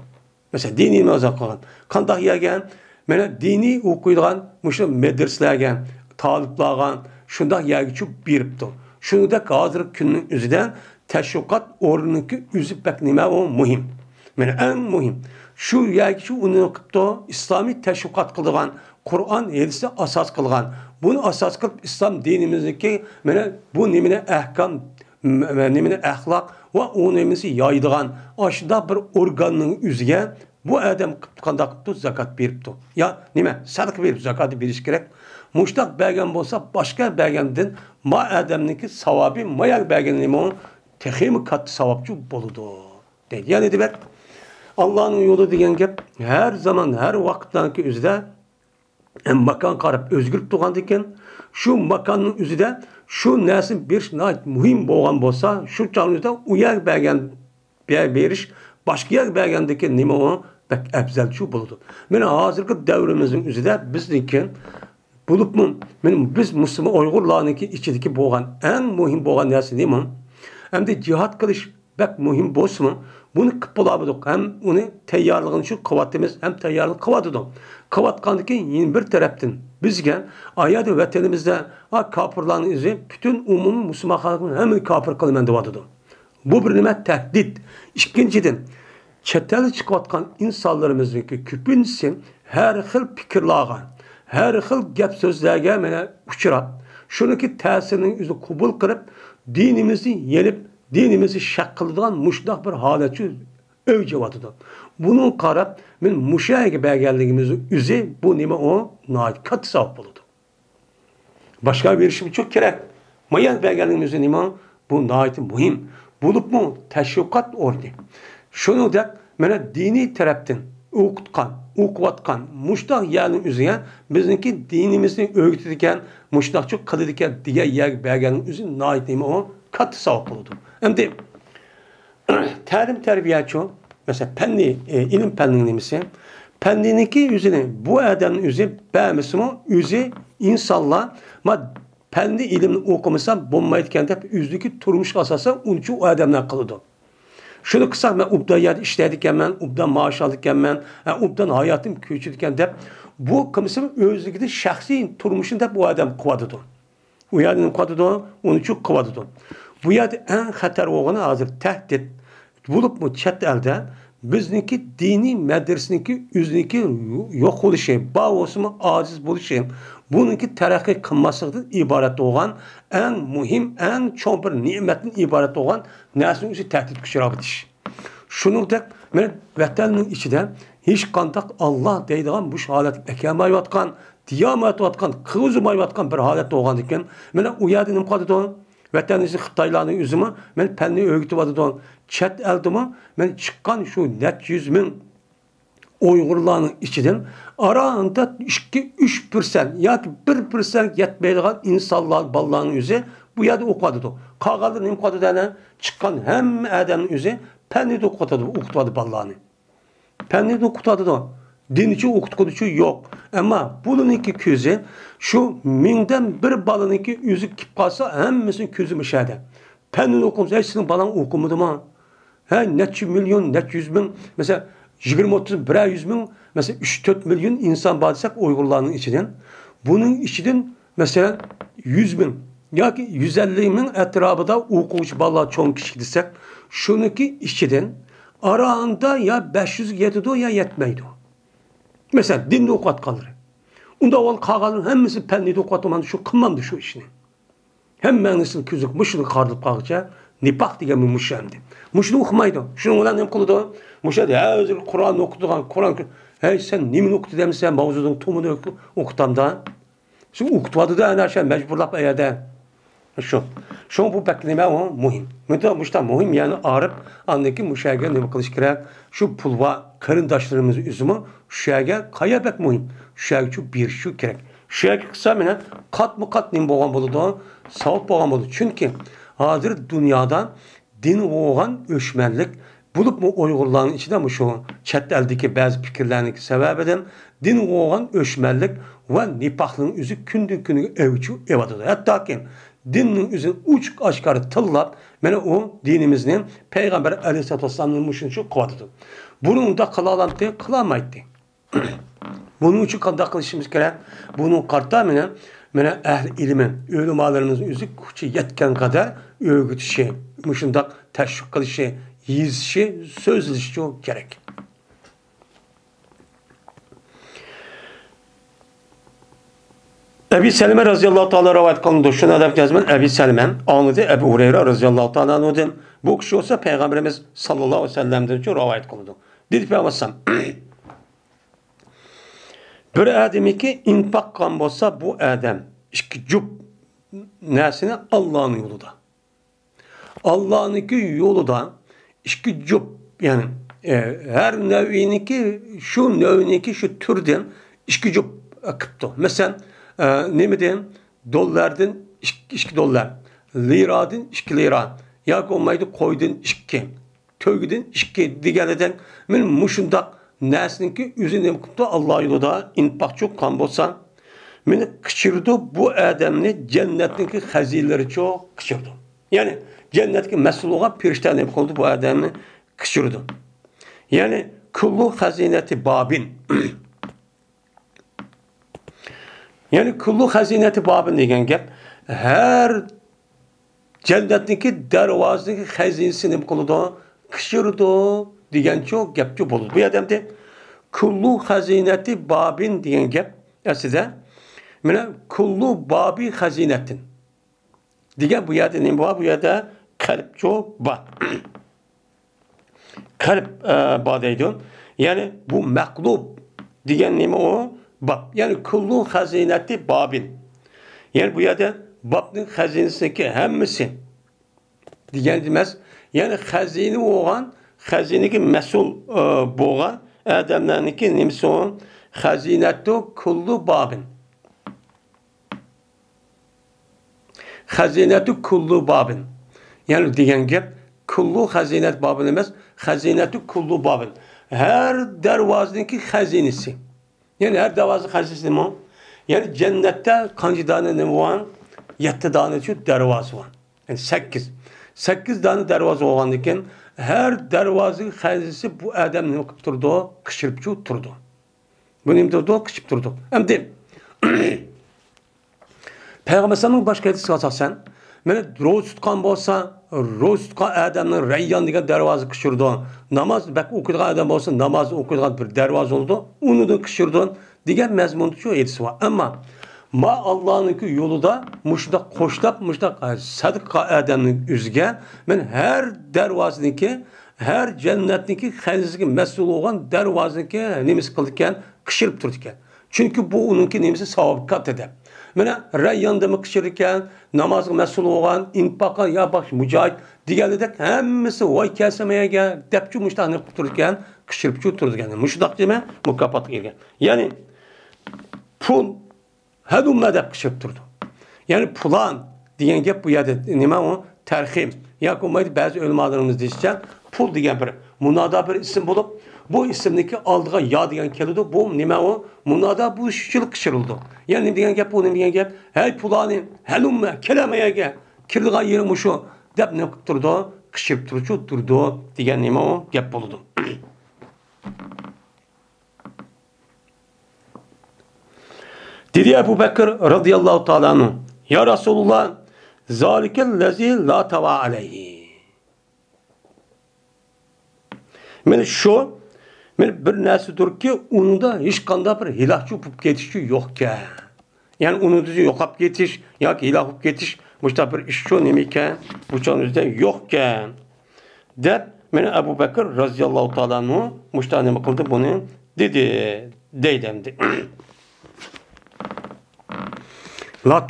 Mesela dinimizni azak kılgan. Kandak yergen, mana dini okuyduğan muşu medreslerge, taliplarga şundak yerge çok beripti. Şunu da hazır günün üzüden teşvikat ornunki üzü pek nime o muhim. Mana en muhim. Şu yerge şu onu kıptı, İslami teşvikat kıldıgan, Kur'an hadisi asas kılgan. Bunu asas kılıp İslam dinimizdeki bu nimine ahkam, nimine ahlak ve o nimisi yaydıgan aşıda bir organın üzüge bu adam kanda kıptı zakat beripti. Ya nime? Sadık verip zakatı beriş gerek. Muştak bergen bolsa başka bergenden ma adamniki savabi mayak bergen nime onun tehimi katı savapçı boludu. Dedi. Yani demek Allah'ın yolu diyen gep her zaman her vakitteki üzüde makan qarab özgürlük tuğandayken şu makanın üzüde şu nesin bir muhim boğan bolsa şu çağınızda uyak beriş başka yer bergendeki nime o pek efzel şu buludu. Mene hazırki devrimizin üzüde bizdeki bulup mu biz Müslüman Uygurlarınki içindeki boğan en muhim boğan nesin nime hem de cihat kılış pek muhim bolsa mı bunu kıpıladık. Hem onu teyyarlığını şu kıvatımız hem teyyarlığı kıvatıdık. Kıvatkandaki yine bir taraftan bizge ayet-i vatanimizde kapırların izi bütün umum Müslüman halkının hemen kapır kılmen devadıdı. Bu bir nime tehdit. İkinciden çeteli çıkvatkan insanlarımızdaki küpünsü her hıl fikirlağa, her hıl gep sözlerge mene uçurap, şununki tesirinin yüzü kubul kırıp dinimizi yenip dinimizi şakkıldıgan muşdak bir haletçi övce vatıdı. Bunun karab men muşaya belgelliğimizi üze bu nime o naat kat savap buludu. Başka bir işim çok gerek. Mayan belgelliğimizi nime bu naat muhim. Bulup mu teşvikat ordu. Şunu da mene dini taraftan okuvatkan muştak yerinin üzerine bizimki dinimizi öğütüdüken muştakçı kalıdıken diğer yer belgelliğinin üzerine naat nime o kat savap buludu. Hem de terim terbiyatçı mesela penni, ilim penninin nemisi penniniki yüzüne bu adamın yüzü beğenmesi yüzü insanlar ma penni ilimini okumasa bulmayırken de yüzdeki turmuş asası onun için o adamdan kılıdı. Şunu kısa ben ubda yer işlerdikken ben, ubda maaş alırken ben, ubdan hayatım köçüdükken de bu kımısı özlükte şahsi turmuşunda bu adam kıvadıdı. O adamın kıvadıdı, onun için kıvadıdı. Bu yerde en xatar oğunu hazır tehdit bulup mu çet elde bizniki dini medresiniki yüzniki yok oluşu, bağ olsun mu aciz buluşu, bununki terakki kılmasıdır ibaret olan en muhim, en çoğun bir nimetin ibaret olan nesin üzü tehdit küçürabıdır. Şunu da vatanın içinde hiç kandak Allah deydiğen bu halet ekemayvatkan, diyamayvatkan, kıvızmayvatkan bir halet olan iken o yadının kadıdı vatanınızı Xitaylarning yüzümü men penni öğütüp adıdan chet eldimi men çıkan şu net 100 bin Uygurlarning içinden arasında 2-3% yoki 1% yetmeydigan insanlar ballarning yüzü Bu yerda o'qiydi. Qolganlar nima qiladi? Chiqqan hamma odamning o'zi fanni o'qitadi bolalarni. Fanni o'qitadi. Dinchi o'qituvchi yo'q. Ammo buningki ko'zi shu mingdan bir bolaniki o'zi kelib qolsa, hammasini ko'zi mishadi. Fanni o'qimsa, sizning bolang o'qimadimi? Ha, necha milyon, necha yüz ming, mesela 20-30, 100 ming, mesela 3-4 milyon insan var desek Uygurlarının içinden. Bunun içinden mesela 100 bin, ya ki 150 bin etrafında okuyucu balla çoğun kişi desek, şununki içinden arasında ya 500 yetiyor ya yetmeydi. Mesela dinde okuat kalır. Onda ol kağalın hemmisi penliydi okuatman şu kılmamdı şu işini. Hem mühendislik küzük muşunu kardılıp kalkacak. Nifak diye muşemdi. Muşunu okumaydı. Şunun olan ne kılıdı? Muşa diye özür Kur'an okuduğun Kur'an. Hey sen nimin okudu demişsen mavzudun tumunu okutam da. Şu okutuvadı da ana şey mecburlap ayada. Şu bu bekleme o muhim. Muşta muhim yani arıp andaki muşaga ne kılış gerek. Şu pulva karındaşlarımızın üzümü şuaga kaya bek muhim. Şuaga şu bir şu gerek. Şuaga kısa mene kat mı kat nim boğan buludu. Sağlık boğan buludu. Çünkü hazır dünyada din oğan öşmenlik bulup mu Uygurların içinde mi şu chet eldeki bazı fikirlerinin sebebiden din oğan öşmenlik ve nipaklığın üzü kündü evçü evadıdır. Hatta ki dinin üzü uç aşkarı tıllap mene o dinimizin Peygamber Aleyhisselatü Vesselam'ın muşun şu kıvadıdır. Bunun da kılalandı, kılamaydı. Bunun için kanda kılışımız gerek. Bunun kartta mene ehl ilmin, ölümalarımızın üzü kuçu yetken kadar öğütüşü, muşundak teşvik kılışı, yizişi, sözleşi gerek. Ebi Selime radıyallahu ta'ala rivayet kılındı. Şuna da yazman Ebi Selime anladı. Ebu Hureyre radıyallahu ta'ala anladı. Bu kişi olsa Peygamberimiz sallallahu aleyhi ve sellem'den çok rivayet kılındı. Dedi Peygamber bir ademi ki infak kan olsa bu adam iki cüp nesine Allah'ın yolu da. Allah'ın yolu da iki cüp yani her nev'iniki şu türden iki cüp akıptı. Mesela ne mi diyeyim? Dollardan 2 dolar, liradan 2 lira, ya olmaydı koydun 2, tövgüden 2 diğerlerden benim muşundak nesninki üzerine kutlu Allah yolunda infak çok kan bolsa beni kışırdı bu adamını cennetindeki hazineleri çok kışırdı. Yani cennetteki mesul olan pirişten oldu bu adamını kışırdı. Yani kullu hazineti babin yani kullu hazineti babin degen gap her cennetteki dervazındaki hazinesini kıldı kışırdı diyen çok gapçı bulur. Bu adam de kullu hazineti babin diyen gap aslında mene kullu babi hazinetin diyen bu yerde ne bu yerde kalp çok ba kalp badaydı. Yani bu maklub diyen ne o bab. Yani kullu hazineti babin. Yani bu yerde babın hazinesindeki hemmisi diyen demez. Yani hazine olan hazineki mesul boğan adamlarınki nimsi o hazinetu kullu babin. Hazinetu kullu babin. Yani diyen gibi kullu hazinet babin demez. Hazinetu kullu babin. Her dervazındaki hazinesi. Yani her dervazı hazinesi mi? Yani cennette kancı tane ne var? 7 tane şu dervazı var. Yani 8. 8 tane dervazı olandıkken her dervazı hazinesi bu adam ne okuyup durdu? Kışırıp durdu. Bu ne durdu? Kışıp durdu. Hem de Peygamber sallallahu başka hadis kalsan, mene roz tutkan bolsa, roz tutkan adamın reyyan diye dervazı kışırdı. Namaz bak okuduğun adam olsa namaz okuduğun bir dervazı oldu. Onu da kışırdı. Diğer mezmun şu hadis var. Ama ma Allah'ın yolu da muşda koşlap muşda sadaka adamın üzge men her dervazındaki her cennetteki hazinesi mesul olan dervazındaki nemiz kılırken kışırıp dururken. Çünkü bu onunki nemisi savab kat eder. Mene reyyan mı kışırırken namazı mesul olan infaka ya bak mücahit diğerledek hemmisi vay kesemeye gel depçu muştahını kurtururken kışırıp dururken. Muşdak deme mukafat gelgen. Yani pul her umma dep kışırıp durdu. Yani pulan degan gap bu yerda nima u tarhim yoki bo'lmaydi ba'zi ulamolarimiz deyishcha pul degan bir munoda bir ism bo'lib bu ismniki oldiga yo degan keladi bu nima u munoda bu shunchalik qichirildi ya'ni nima degan gap bu nima degan gap hey pulani halumma kelamayaga kirdigan yerim shu deb nima qilib turdi qishib turdi degan nima u gap bo'ldi dedi Ebu Bekir radıyallahu ta'ala anhu ya Resulullah zalikellezi la tava aleyhi men şu men bir narsadir ki unida hech qanday bir hilahchi bo'lib ketishi yo'q ekan ya'ni unida yo'qolib ketish yoki hiloh bo'lib ketish bushta bir ish shu nima ekan bu o'zida yo'q ekan deb meni Abu Bakr radhiyallohu ta'ala anhu bushta nima qildi buni dedi deydi la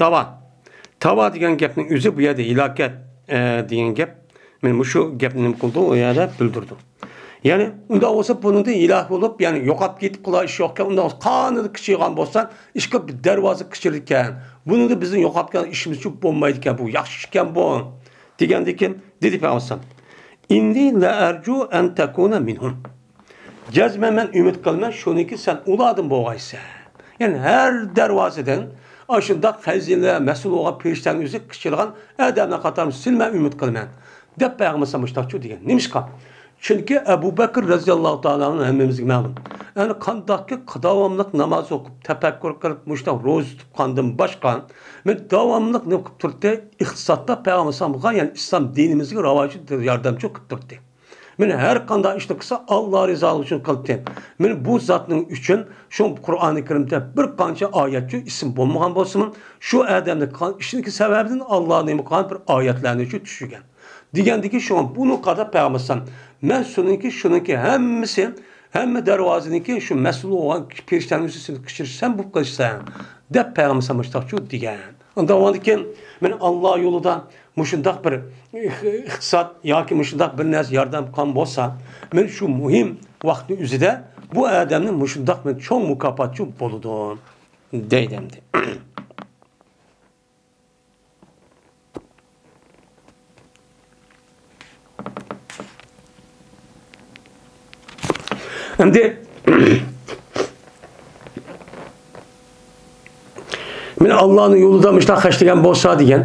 tava degan gapning o'zi bu yerda ilokat degan gap men shu gapni nima qildi u yerda bildirdi ya'ni unda olsa buningda iloh bo'lib ya'ni yo'qolib ketib qolar ish yo'q ekan unda qanday kichikgan bo'lsa ishga bir darvoza kichir ekan buningda bizning yo'qolib ketgan ishimiz shu bo'lmaydi ekan bu yaxshi ekan bu degandek dedi payg'ambar indi la arju an takuna minhum jazman men umid qilman shuniki sen ulardan bo'lg'aysan ya'ni har darvozadan aşında xəzinlə məsul olan perişlərin üzü qışırğan ədəmlə qatarım silmə ümid qılmən. Dəb Peyğəmbər müştaqçı degan. Nimişqa? Çünki Əbu Bəkir rəziyallahu ta'ala'nın həmmimizə məlum. Yəni qandaqki davamlıq namaz oqub, təfəkkür qılıb, müştaq roz tutub qandım başqan. Mən davamlıq nə qıb turdu? İqtisadda Peyğəmbər yəni İslam dinimizə ravacı yardımcı qıb turdu. Men her qanday ishni qilsa Alloh rizolig'i uchun qildi. Men bu zotning uchun shu Qur'oni Karimda bir qancha oyatchi ism bo'lmagan bo'lsin, shu odamning ishniki sababidan Allohning qan bir oyatlarni uchun tushgan. Degandiki shu buni qada payg'ambar men shuniki hammasi hamma darvoziniki shu mas'ul olan perishtaning usini qishirsan bu qilsan deb payg'ambar mustaqchu degan. Ondan keyin men Alloh yo'lida muşundaq bir iqtisad yoki muşundaq bir narsa yordam qilgan bo'lsa, men shu muhim vaqtni o'zida bu odamning muşundaq men cho'ng mukofotchi bo'ladi deydi. Endi men Allohning yo'lida mushtaq qashdigan bo'lsa degan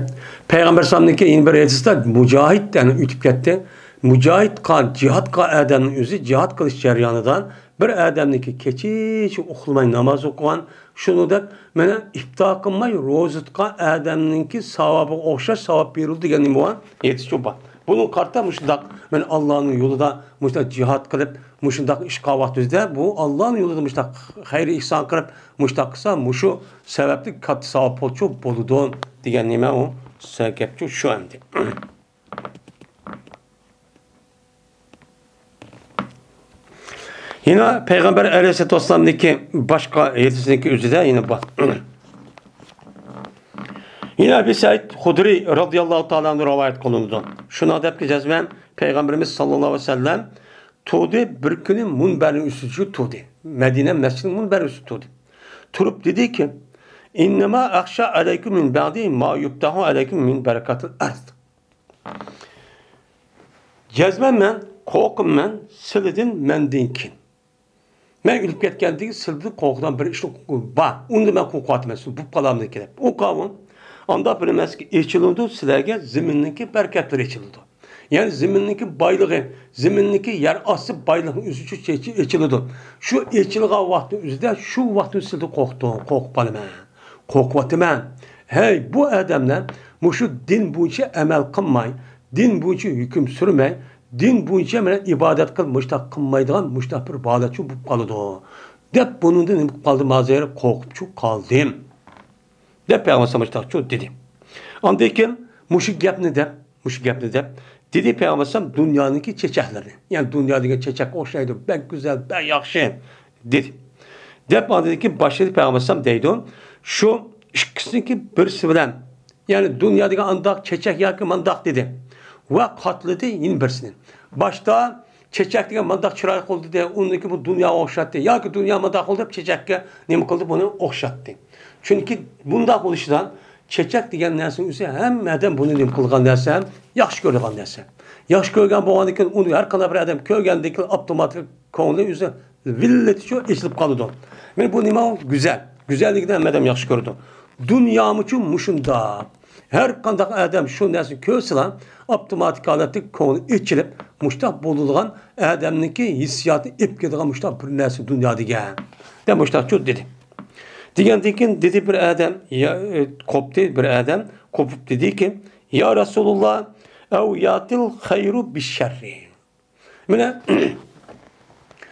Peygamber sallallahu yeni bir hadiste mücahit yani ütüp gitti. Mücahit kan cihat ka adamın özü cihat kılış jaryanıdan bir adamniki keçiş okulmay namaz okuyan şunu da mene ifta kılmay rozutka adamniki savabı okşaş savab verildi degan nima var? Yetişiyor bak. Bunun kartta muşundak men Allah'ın yolunda muşundak cihat kılıp muşundak iş kavvatızda bu Allah'ın yolunda muşundak hayri ihsan kılıp muşundak kısa muşu sebepli kat savab olçu boludun degan nima o? Gapçu şu endi. Yine Peygamber Aleyhisselatü Vesselam'daki başka hadisindeki üzere yine bak. Yine Ebu Said Hudri radıyallahu ta'ala rivayet kılındı. Şuna dep ki cezmen Peygamberimiz sallallahu aleyhi ve sellem tuğdu bir günü munberin üstücü tuğdu. Medine mescidinin munberin üstü tuğdu. Turup dedi ki İnnemâ akşâ aleyküm min ba'di mâ yubtahu aleyküm min berekatil ard. Cezmen men, korkum men, silidin mendinkin. Men ülüp ketkendiği sildi korkudan bir işlik var. Onu ben korkuatım etsin. Bu kalamını kelep. O kavun, anda bir meski içilindi, silerge ziminniki bereketleri içilindi. Yani ziminniki baylığı, ziminniki yer aslı baylığın üzücü içilindi. Şu içiliğe vakti üzüde, şu vakti sildi korkup balıma. Korkvatıman. Hey bu adamlar şu din boyunca emel kılmay, din boyunca hüküm sürmey, din boyunca ibadet kıl, müştak kılmaydıgan, müştak bir bağlatçı bu kalıdı. Dep bunun da ne kaldı mazere korkupçu kaldım. Dep Peygamber müştakçı dedi. Andayken muşu gap ne dep, dedi Peygamber dünyanınki çiçeklerini, yani dünyadaki çiçek oşaydı, pek güzel, pek yakşı dedi. Dep andaki başladı Peygamber deydi. Şu ikisindeki birisi bilen yani dünyadaki andak çiçek yakın mandak dedi. Ve katladı yine birisinin. Başta çiçekteki mandak çırak oldu diye ondaki bu dünya okşattı. Ya ki dünya mandak oldu çiçekke ne mi kıldı bunu okşattı. Çünkü bunda oluşudan chechak degan narsaning o'zi hammadan buni nim qilgan narsa ham yaxshi ko'rgan narsa. Yaxshi ko'rgan bo'lgandan keyin uni har qanday bir odam ko'rgandan keyin avtomatik ko'ngli o'zi villati shu eshilib qoladi. Men bu nima go'zal. Go'zallikni hammadan yaxshi ko'rdi. Dunyom uchun mushunda. Her qanday adam shu narsani ko'rsa, avtomatik holatda ko'ngli ichilib, mushtaq bo'ladigan odamniki hissiyoti ib ketadigan mushtaq bir narsa dunyo degan. Dem mushtaq shu dedi. Degandan keyin dedi bir odam, qopdi bir odam, qopib dediki, "Ya Rasulullah, aw yatil khayru bish-sharri." Mana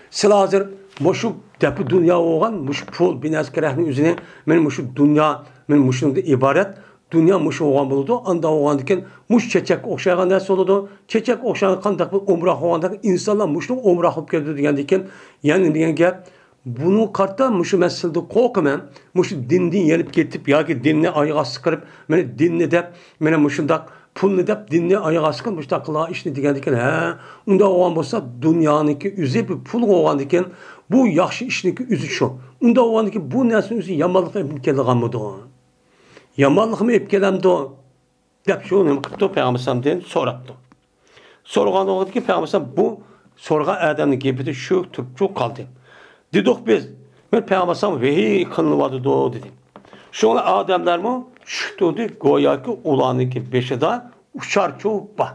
sizlar hozir mushu depi dunyo bo'lgan, mushu pul binaskarahning o'zini, men mushu dunyo, men mushunda iborat dünya muş olgan buludu. Anda olgan diken muş çeçek okşayan narsa oludu. Çeçek okşayan kandak bir umrah olgan insanlar muşluk umrah olup geldi diyen diken yani diyen gap bunu kartta muşu meselde korkmam. Muşu dindin gelip getip ya ki dinle ayağa sıkırıp beni dinle dep beni muşundak pulni dep dinle ayağa sıkıp muştak kıla işini diyen diken he unda olgan bolsa dünyanınki üze bir pul olgan diken bu yaxşı işiniki üzü şu. Unda olgan diken bu nesin üzü yamanlık imkanlıgan mıdır? Yamanlık mı epkelemdi o? Dep şunu kıptı Peygamber diye soraptı. Sorgan oldu ki Peygamber bu sorgan adamın gibi şu Türkçe kaldı. Dedik biz ben Peygamber vehi kılınıvadı do dedi. Şu adamlar mı şu dedi goya ki ulanı ki beşede uçar çok var.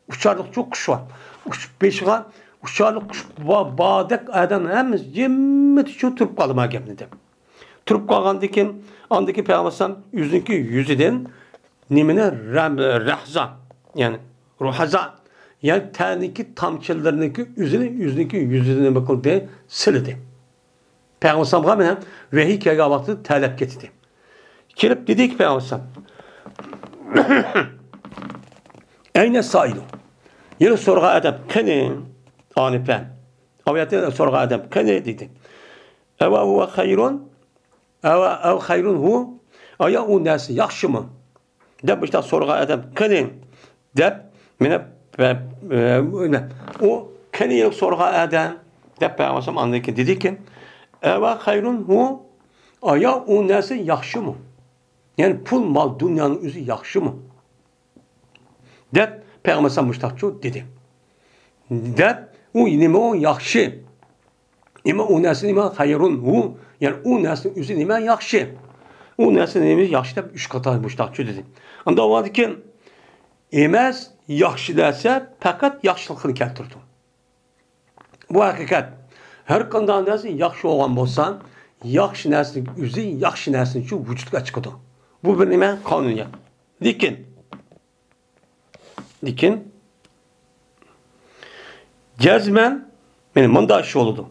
Uçarlık çok kuş var. Beşiğe uçarlık kuş var. Badek adam hem cimmet şu Türk kalıma geldi. Türk kalgan diken andaki Peygamber yüzündeki yüzüden nimine rahza yani ruhaza yani teniki tamçılarındaki yüzündeki yüzüne bakıldı sildi. Peygamber hemen vehi kelga vakti talep getirdi. Kelip dedi ki Peygamber Eyne sailu? Yine sorga adam kene anipen. Aviyatı sorga adam kene dedi. Eva huve hayrun ev hayrun hu aya o nasi yaxşı mı? Dep işte sorga adam kene dep mene o kene sorga adam dep Peygamber andaki dedi ki eva hayrun hu aya o nasi yaxşı mı? Yani pul mal dünyanın üzü yaxşı mı? Dep Peygamber müştakçı dedi. Dep o nime o yaxşı. Nime o nasi nime hayrun hu yani o neslin üzü nime yaxşı. O neslin nime yaxşı dep üç kata müştakçı dedi. Anda o vardı ki emez yaxşı derse fakat yaxşılıkını keltirdi. Bu hakikat. Her kandan neslin yaxşı olan bolsa yaxşı neslin üzü yaxşı neslin şu vücudga çıkıdı. Bu bir nime kanuniyet. Dikin cezmen benim manda şu oldu.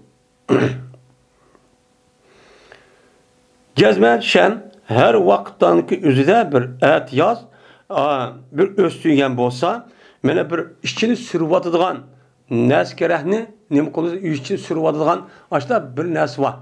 Cezmen şen her vaktanki üzüde bir et yaz bir östüyen bolsa mene bir işçini sürüvatıdığan nes kerehni nemi kolu işçini sürüvatıdığan aşta bir nes var.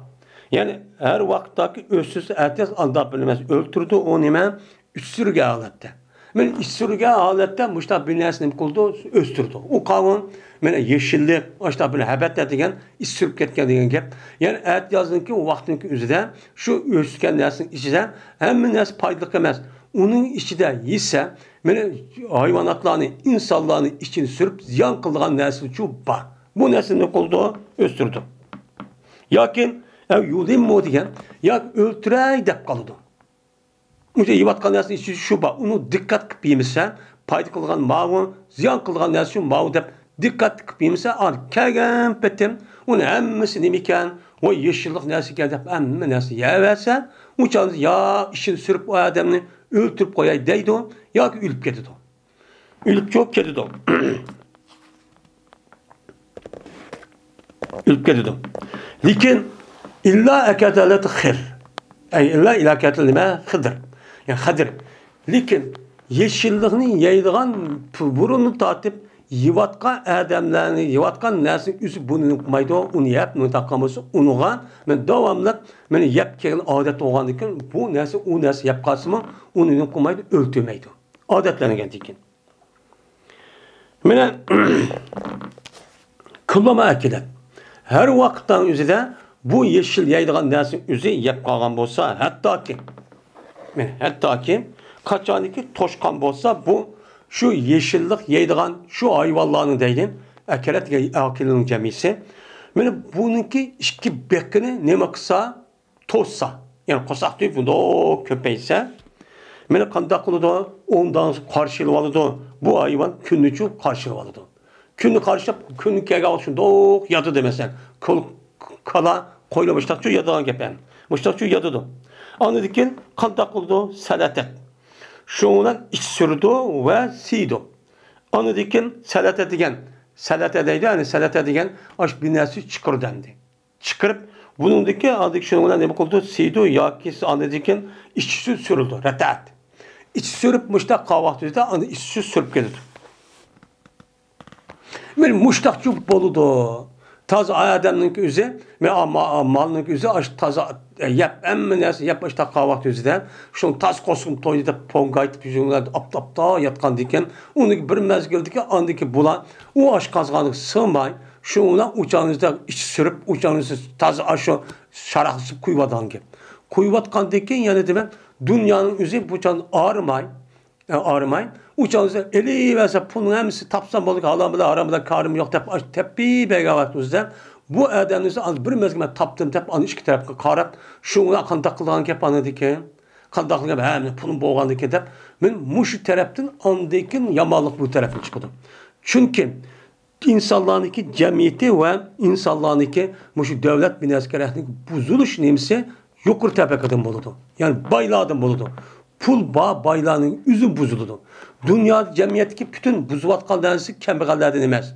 Yani her vaktaki östüsü et yaz aldap bilmez öldürdü o nime üstürge alette. Men üstürge alette muşta bir nes nemi kolu östürdü. O kavun mene yeşillik aşta bir hebet degen üstürüp ketken degen gep. Yani et yazınki o vaktinki üzüde şu östüken nesin içinde hem nes paydalık emez. Onun içinde ise mene hayvanatlarını, insanlarını içini sürüp ziyan kıldıgan nesil şu var. Bu nesil ne oldu? Östürdü. Yakin yudim mu degen ya öldürey dep kalıdı. Müşte yivatkan nesil içi şu var. Onu dikkat kıpıymışsa payda kıldıgan mağı, ziyan kıldıgan nesil mağı dep dikkat kıpıymışsa kelgen petim onu hemmesi nemiken o yeşillik nesil geldi hemme nesil yeverse uçağınız ya işini sürüp o adamını öldürüp koyay deydi o ya ki ülüp ketidi o. Ülüp çok ketidi o. Ülüp ketidi o. Lekin illa ekateleti khir. İlla ilaketeli nime khıdır. Yani khıdır. Lekin yeşilliğini yaydıgan burunu tatip yivatkan adamlarını, yivatkan nesin üsü bunu kumaydı o, onu yap, onu takkaması, onuğa, men devamlı, men yap kelin adet olgan diken, bu nesin, o nesin yap kasımı, onu kumaydı, öldürmeydi. Adetlerine geldikken. Mene, kıllama akidet. Her vakittan üzere, bu yeşil yaydıgan nesin üzü yap kalgan bolsa, hatta ki, Kaçaniki toşkan bolsa bu şu yeşillik yeydiğen şu hayvanlarını deydim. Ekalet akılının cemisi. Mene bununki iki bekini ne maksa tossa. Yani kosak deyip bunda o köpeyse. Mene kandak kılıdı ondan karşıladı. Bu hayvan künnücü karşıladı. Künü karşılayıp künü kege alışın doğuk yadı demesen. Kala koyla müştakçı yadıdan gepen. Müştakçı yadıdı. Anladıkken kandak kılıdı selatet. Şundan iç sürdü ve siydi. Anladıkken selatet degen. Selatet deydi yani selatet degen aş binası çıkır dendi. Çıkırıp bunundaki aldık şundan demek oldu siydi ya ki anladıkken içi sürüldü. Retat. İç sürüp müştak kahvaltıda anı içi sürüp geldi. Benim muştakçı boludu. Taz adamın üzü ve malının üzü aş taza yap emmines yap işte kahvaltı üzüden şun taz kosun toyda pongayt yüzünden aptapta yatkan diken onu bir mezgildeki andaki bulan o aş kazganlık sığmay şuna uçağınızda iç sürüp uçağınızı taz aşı şarahsıp kuyvadan gibi. Kuyvatkan diken yani demek dünyanın üzü uçağın ağrımayın. Uçağınızda eli verse punun hemisi tapsam balık halamda aramda karım yok tepi begavatınızda bu adamınızı az bir mezgime taptım tep an iki tarafı karap şuna kantaklıgan kep anıdıken kantaklıgan hem punun boğandıken tep men muşu taraftan andıken yamalık bu tarafın çıkıdı. Çünkü insanlarınki cemiyeti ve insanlarınki muşu devlet binaskerahının buzuluş nemsi yukarı tepekadan buludu. Yani bayladan buludu. Pul baylağının üzüm buzuludu. Dünya cemiyetteki bütün buzuvatkan denesi kembegallerden emez.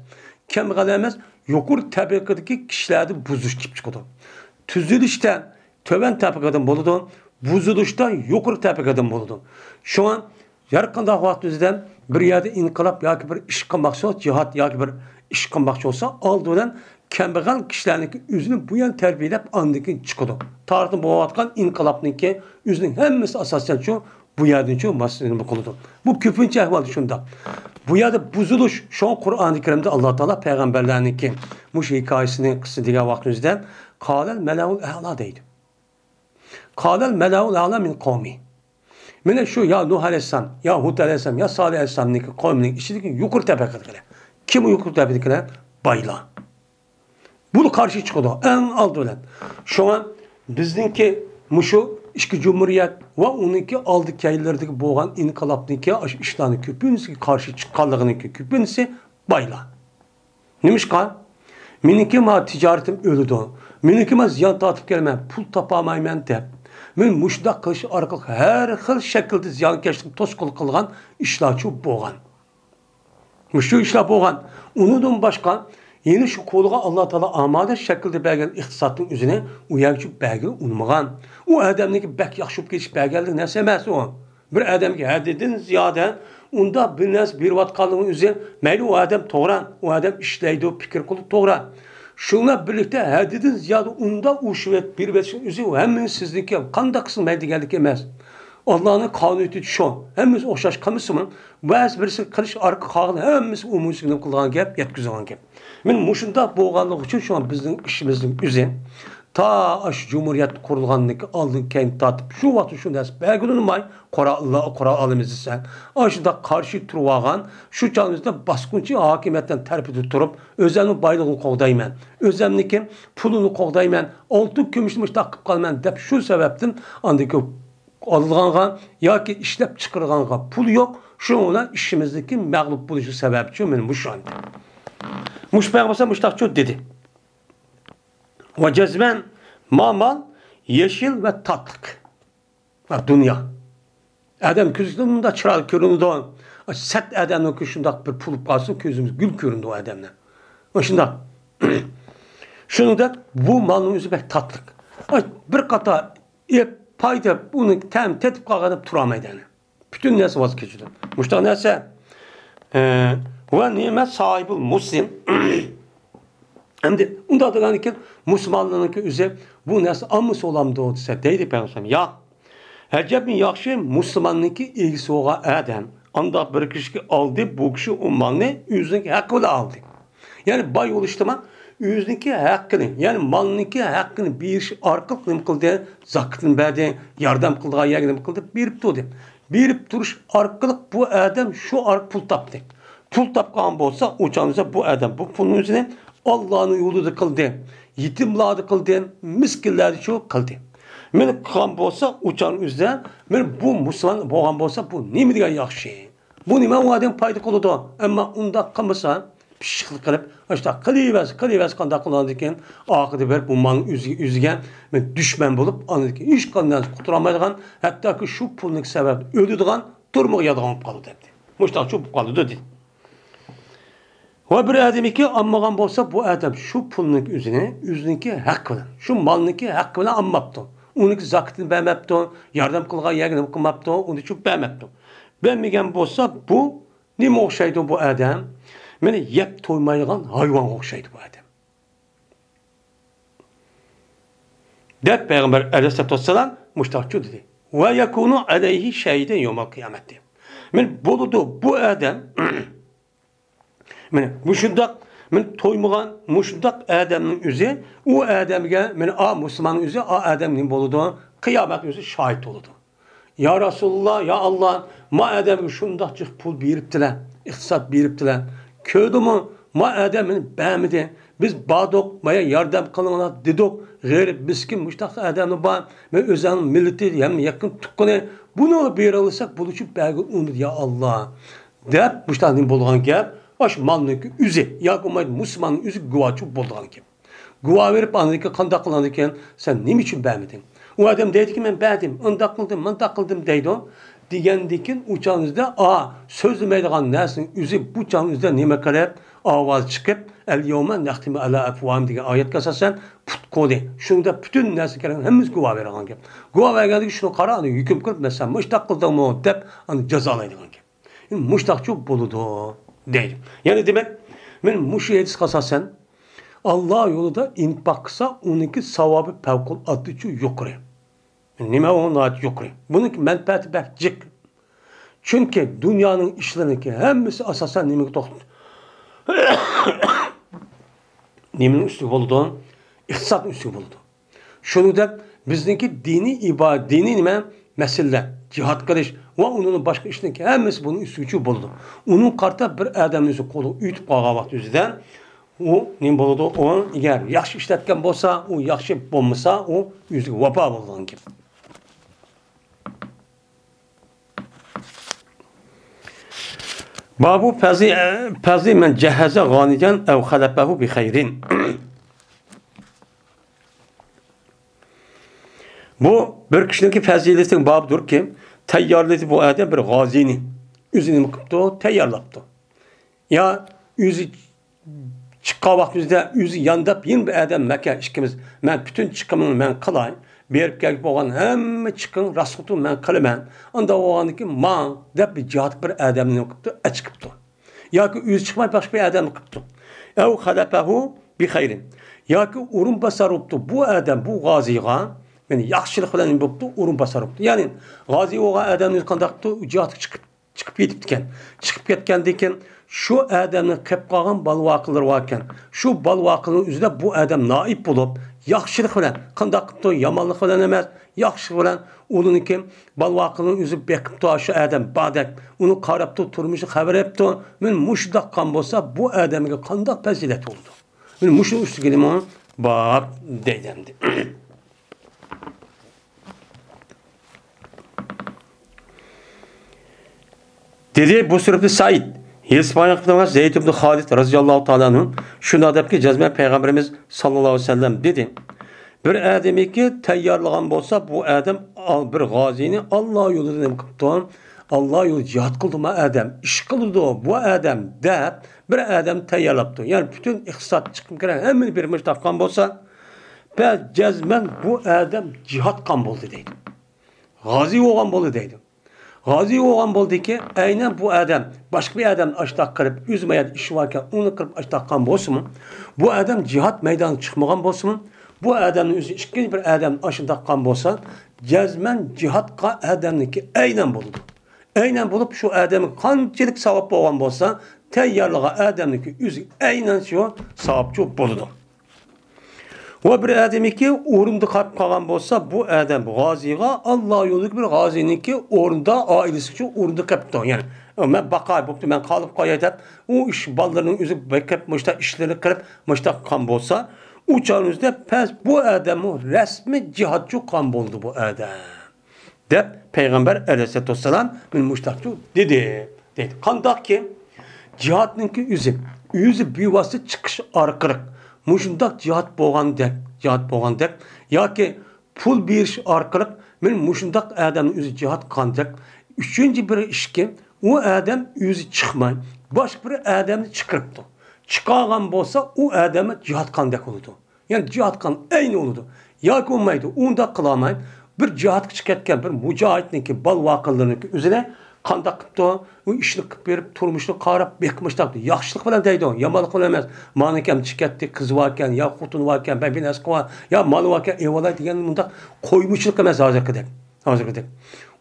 Kembegaller emez, yokur tabakadaki kişilerde buzuş kip çıkıdı. Tüzülüşte töven tabakadan buludu, buzuluşta yokur tabakadan buludu. Şu an yarıkında vaktimizden bir yerde inkılap ya ki bir iş kılmakçı olsa, cihat ya ki bir iş kılmakçı olsa aldığından kembegal kişilerin yüzünü bu yan terbiyelep andaki çıkıdı. Tarihte boğatkan inkılapnınki yüzünün hemmesi asasen şu bu yerden şu masasının kuludu. Bu küpünçe ehval şunda. Bu yerde buzuluş şu an Kur'an-ı Kerim'de Allah Teala peygamberlerinki bu hikayesini kısıtlığa vaktimizden kâlel melâul e'lâ deydi. Kâlel melâul e'lâ min kavmi. Mene şu ya Nuh Aleyhisselam, ya Hud Aleyhisselam, ya Salih Aleyhisselam'ın kavminin içindeki yukarı tepekadkiler. Kim o yukarı tepekadkiler? Bayla. Bunu karşı çıkıyordu. En aldı ölen. Şu an bizdeki muşu işki cumhuriyet ve onunki aldık yerlerdeki boğan inkılapniki işlerini küpünüzü karşı çıkanlığınınki küpünüzü bayla. Neymiş kan? Miniki ma ticaretim ölüdü. Miniki ma ziyan tatıp gelmem. Pul tapamaymen de. Men muşda kılışı arkalık her xil şekilde ziyan keştik toskul kılgan işlaçı boğan. Muşu işla boğan. Onundan başka yeni şu koluğa Allah Teala amade şekilde belgel iktisatın üzerine uyanıcı belgel unmagan. O adamdaki bek yaxşıp geçip belgeldi ne semesi o. Bir adam ki hadidin ziyade onda bir nas bir vatkalığın üzerine meyli o adam toğran. O adam işleydi o fikir kolu toğran. Şunla birlikte hadidin ziyade onda uşvet bir besin üzerine hemen sizdeki kanda kısım meyli geldik emez. Allah'ın kanunu şu. Hemiz oxşaş kamısımın bazı birisi kırış arka kağılı hemiz umumusunu kılgan gap yetkizgan gap. Men muşunda boğanlık için şu an bizim işimizin üzerine ta aş cumhuriyet kurulganlık aldın kendi tatıp şu vakti şu ders belgülünmay Kora alımızı sen aşında karşı turvagan şu canımızda baskınçı hakimiyetten terpidi turup özellik baylığını qoğdaymen özellikin pulunu qoğdaymen oltu kümüşmüş takıp kalmen dep şu sebepten andaki alınğanğa ya ki işlep çıkarğanğa pul yok şuna işimizdeki məğlub buluşu sebepçi men bu şu anda muş peygamber müştakçı dedi. Ve cezben mal yeşil ve tatlık. Dünya. Adam küzünde çırak köründü. Set adamın küşünde bir pul kalsın közümüz gül köründü o adamla. O şimdi şunu da bu malın yüzü pek tatlık. Bir kata payda bunu tam tetip kalkıp duramaydı. Bütün nesi vazgeçti. Muştak nesi? Ve nimet sahibi muslim. Hem de onda adılan ki Müslümanlığın ki üzere bu nasıl amıs olan da olsa deydi Peygamber. Ya hecebin yakşı Müslümanlığın ki ilgisi olan adam anda bir kişi aldı bu kişi o malını yüzündeki hakkını aldı. Yani bay oluşturma yüzündeki hakkını yani malındaki hakkını bir iş arkalık kıldı zakıtını verdi yardım kıldı yardım kıldı bir tuttu. berip duruş arkalık bu adam şu ark pul taptı. Pul tapkan bolsa uçanıza bu adam bu pulun üzerine Allah'ın yolunu kıldı. Yetimleri kıldı. Miskinleri şu kıldı. Men kan bolsa uçan üzerine men bu Müslüman boğan bolsa bu nime degan yaxşı. Bu nime o adam payda kılıdı. Ama unda kılmasa pişiklik kılıp işte kılıvers kanda kılandı eken akıdı ver bu malın üzügen men düşman bulup anladı ki hiç kandan kuturamaydigan hatta ki şu pulun sebep öldüdigan turmuğa yadığan kalı dedi. Muştak şu kalı dedi. Ve bir adam ki anmagan bolsa bu adam şu pulun üzününki hak bilen, şu malınki hak bilen anmaptı. Onunki zakatını vermepti, yardım kılgan yerini kılmaptı, onu için vermepti. Vermegen bolsa bu nime okşaydı bu adam? Meni yep toymaydigan hayvan okşaydı bu adam. Dep Peygamber Aleyhisselatü Vesselam muştakçı dedi. Ve yakunu aleyhi şehiden yevmel kıyamette. Men boludu bu adam men muşundak men toymagan muşundak adamın üzü o adamga men a Müslümanın üzü a adamın boludu kıyamet üzü şahit oldu. Ya Resulullah ya Allah ma adam şundakçı pul beriptiler, iktisat beriptiler. Köydümü ma adamın bämidi. Biz badok maya yardım kılına dedik. G'rib miskin muştaq adamı ba ve özanın milleti hem yakın tuqqani bunu berilsak buluchu belgi uni ya Allah. Dep muştaqning bo'lgan gap oş malniki üzi yakımay Müslümanın üzi guvaçı bo'lgan gap. Guva verip anadaki qandaq qılandı eken sen nima için bämiding? O adam deydi ki men bädim, undaq qildim, mundaq qildim deydi. Degendikin uçağınızda sözlemeydiğin nersin üzü bu uçağınızda nime kadar avaz çıkıp el yevme nehtimu ala afvahim diye ayet kasasen put kodi. Şunda bütün nersin keren hemiz guva verilen gibi. Guva vergendik şunu kara hani yüküm kırıp mesela muştak kıldım mı dep hani cezalaydıgan gibi. Yani muştak çok boludu değil. Yani demek benim muşu yedis kasasen Allah yolunda infaksa onunki savabı pevkul adıcı yukarı. Nime onun adı yukarı. Bunun menfaati belki çünkü dünyanın işlerindeki hemisi asasen nimeyi toxtu. Nimenin üstü oldu, iktisat üstü oldu. Şunu da bizdeki dini ibadet, dini nime mesele, cihat kılış ve onun başka işlerindeki hemisi bunun üstü oldu. Onun karta bir adamın kolu ütüp qağa vaxt üzüden o nime oldu, o eğer yaxşı işletken bolsa, o yaxşı bolmasa, o yüzü vapa bolgan gibi. Babu fazi men cehaze ganican ev halapehu bi hayrin. Bu bir kişinin faziletin babıdır ki teyyarladı bu adam bir gazini. Üzünü mıkıptı, teyyarlaptı. Ya yüzü çıkka vaktimizde yüzü yandap yine bir adam mekan işkimiz. Ben bütün çıkımını ben kılayım. Berip gelip olan hem çıkın raskutu ben kılımen. Anda oğandaki man dep bir cihat bir adamın okuptu, açıkıptı. Ya ki yüz çıkmayıp başka bir adam okuptu. Ev halapehu bi hayrin. Ya ki urun basarıptı bu adam bu gaziga yani yaxşılık bilen yapıptı urun basarıptı. Yani gazi oğa adamın kandaqtı cihat çıkıp yetiptiken. Çıkıp ketkendiken şu adamın kep qalğan balvaqılar varken şu balvaqının üzerinde bu adam naip bulup yaxşılık bilen qandaqtı yamanlık bilen emas yaxşılık bilen onunki balvaqının üzü bekipti şu adam badak onu qaraptı turmuşu xabar etdi men muşdaq qan bolsa bu adamga qandaq fazilet oldu. Men muşu üstü kelime bab deydendi. Dedi bu sürüptü Said. Hilsipayak'ta Zeyd ibn Halid radıyallahu ta'ala'nın şunu adab ki cezme Peygamberimiz sallallahu aleyhi ve sellem dedi. Bir ademi ki teyyarlagan bolsa bu adam bir gazini Allah yolunda nem kıptı. Allah yolu cihat kıldı mı adam. İş kıldı bu adam da bir adam teyyarlaptı. Yani bütün iktisat çıkıp giren hemen bir müştakkan bolsa ve cezmen bu adam cihat kan boldu deydi. Gazi olan boldu deydi. Gazi olan boldu ki aynen bu adam başka bir adam açtak kırıp üzmeye işi varken onu kırıp açtakkan bolsun mu? Bu adam cihat meydanı çıkmagan bolsun mu? Bu adamın üzü işkin bir adam aşındakkan bolsa cezmen cihatka adamniki aynen buldu. Aynen bulup şu adamın kançılık savaplı olan bolsa teyyarlığa adamniki üzü aynen şu savapçı buldu. ve bir adamiki orunda kalp kalan olsa bu adam gaziga Allah yolundaki bir gaziniki orunda ailesi için orunda kaptan yani ben bakay bu ben kalıp koyacağım o iş ballarının üzü bekap müşta işleri kırıp müşta kan olsa uçağınızda pes bu adamı resmi cihatçı kan buldu bu adam de Peygamber aleyhissalatu vesselam min müştakçı dedi kandak ki cihatınki yüzü bir vasıta çıkış arkırık muşundak cihat boğandek ya ki pul bir iş arkırık men muşundak adamın yüzü cihat kandak üçüncü bir işki o adam yüzü çıkmay başka bir adamı çıkırıptı çıkargan bolsa o adamı cihat kandak oldu yani cihat kan aynı oldu ya ki olmaydı onda kılamay bir cihat çıkartken bir mücahitninki bal vakıllarınki üzerine kandak qıptı, o işini qıp berip, turmuşni qarab, bekmişdi. Yaxşılık bilan deydi o, yamanlık bilan emas. Manıkem çıkartdı, kızı varken, ya xotunu varken, ben binas qıva, ya malı varken, evalay degan mundaq qo'ymishlik emas hozirgidek.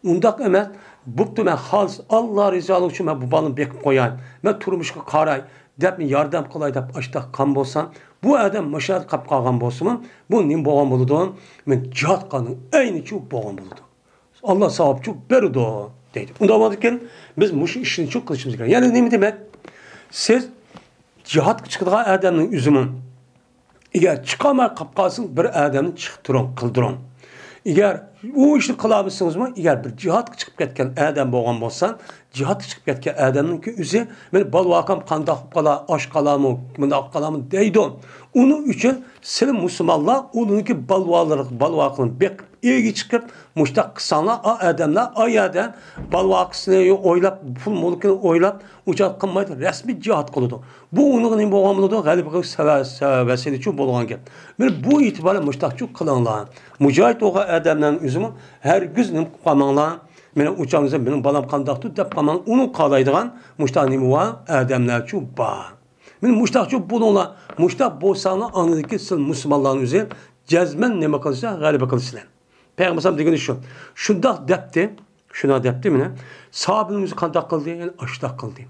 Undaq emas. Buptu men xalis Allah rizolik uchun men bu balni bekib qo'yayin. Men turmushga qaray, deb men yordam qilay deb ashta qan bo'lsam, bu adam mashhad qilib qolgan bo'lsa-mu, bu nim bo'lgan bo'ladi? Men jihad qilgan ayni shu bo'lgan bo'ladi. Allah savobchi berdi deydi. Unda olmadıkken biz bu işini çok kılışımız gerekiyor. Yani ne demek? Siz cihat çıkıdığın adamın üzümün eğer çıkamay kapkasın bir adamını çıktırın, kıldırın. Eğer o işini kılabilsiniz mi? Eğer bir cihat çıkıp ketken adam boğan bolsan, cihat çıkıp ketken adamın ki üzü, ben bal vakam kanda kala, aş kala mı, kala mı deydi. Onun için senin Müslümanlar onun ki bal vakını bekip, ilgi çıkıp, muştak kısanlar, adamlar, ayadan bal vakısını oylap, pul mulkini oylap, uçak kılmaydı, resmi cihat kılıdı. Bu onun ne boğan buludu, galiba vesile çok bolğan gel. Ben bu itibarla muştak çok kılanlar. Mücahit oğa adamların üzümü, her güzünüm kamanlar, benim uçağınıza benim balam kandaktı, dep kaman, onu kalaydıgan, muştak nemi var, adamlar çok bağ. Men muştakçı bulunla, muştak bolsanlar anladı ki siz Müslümanların üzeri cezmen neme kılırsa galiba kılırsa. Peygamber degeni şu. Şunda depti, şuna depti mi ne? Sahabimizi kandak kıldı, yani aştak kıldı.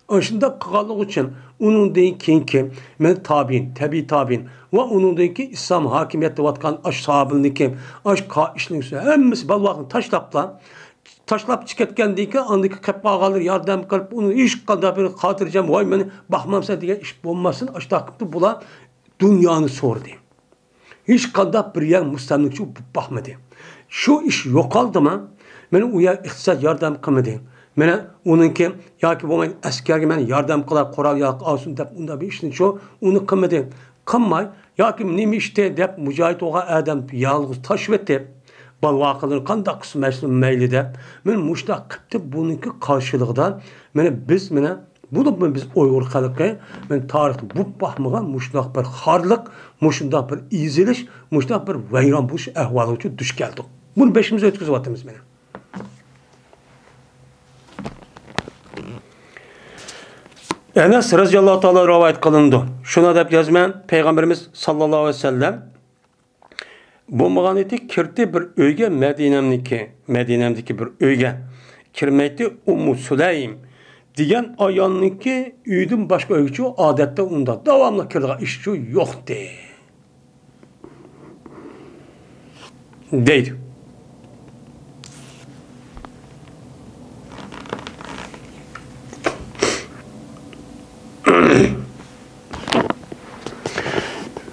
Aşında kıkallık için onun deyin ki men tabi tabiin ve onun deyin ki İslam hakimiyette vatkan aş sahabinin ki aş işinin üstüne hemmesi balvakını taşlap çıkartken deyin ki andaki kapığa kalır yardım kılıp onu iş kadar bir hatırlayacağım vay beni bakmamsa diye iş bulmasın aştak kıptı bulan dünyanı sordu. Hiç kadar bir yer müstemlikçi bakmadı. Şu iş yok aldı mı? Beni uya iktisat yardım kılmadı. Bana onunki ya ki bu askerge ben yardım kılar koral yak alsın dep onda bir işin şu onu kılmadı. Kılmay ya ki neymi işte dep mücahit oğa adam yalnız taşvetti. Bal vakaları kandak kısmı meyli de. Ben muştak kıptı bununki karşılıktan. Biz bunu biz Uygur halkı, ben tarihte bu bakmağa muştak bir harlık, muştak bir iziliş, muştak bir veyran buluş ehvalı için düş geldik. Bunu beşimize ötküzü vatımız benim. Enes radıyallahu ta'ala rivayet kılındı. Şuna da yazmayan Peygamberimiz sallallahu aleyhi ve sellem bu mağaneti kirti bir öyge Medine'mdeki bir öyge kirmekti Ummu Süleym diyen ayağınınki üydün başka öykücü adette onda devamlı kirdiği işçi yoktu. Deydi.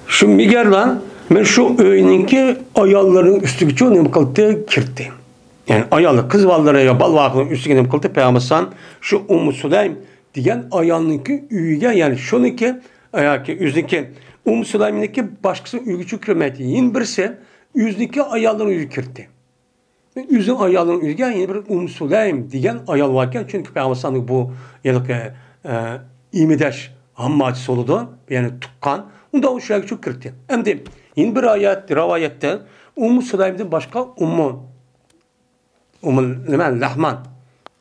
Şu miger lan ben şu öyninki ayalların üstü çoğu ne kıldı kirdi. Yani ayalı kız vallara ya bal vakının üstü ne kıldı Peygamber'san şu Ummu Süleym diyen ayalınki üyge yani şununki ayaki üzdeki Ummu Süleym'inki başkası üyücü kırmeti yin birisi üzdeki ayalların üyü kirdi. Üzün ayalların üyge yine bir Ummu Süleym diyen ayal varken çünkü Peygamber'san bu yıllık imideş hammacısı oldu yani tukkan onda o şey çok kirdi. Hem de yine bir ayet rivayette Ummu Süleym'den başka Ummu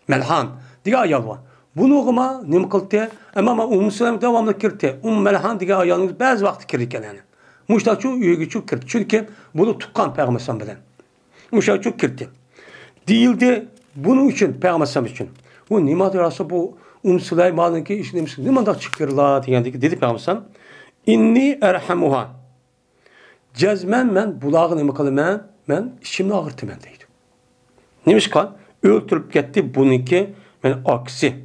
Melhan diye ayal var. Bunu okuma ne kıldı? Ama Ummu Süleym devamlı kirdi. Melhan diye ayalın bazı vakti kirdi yani. Muştaçı üyegi çok kirdi. Çünkü bunu tukkan Peygamber bilen. Muştaçı çok kirdi. Değildi bunun için Peygamber için. Bu nimet arası bu Ummu Süleym malınki işlemiş. Nimet çıkırlar diye dedi Peygamber. İnni erhamuha. Cezmen men bulağını nima qilaman? Men ishimni og'irtaman deydi. Nimishqa? O'ltirib ketdi buniki, men aksi.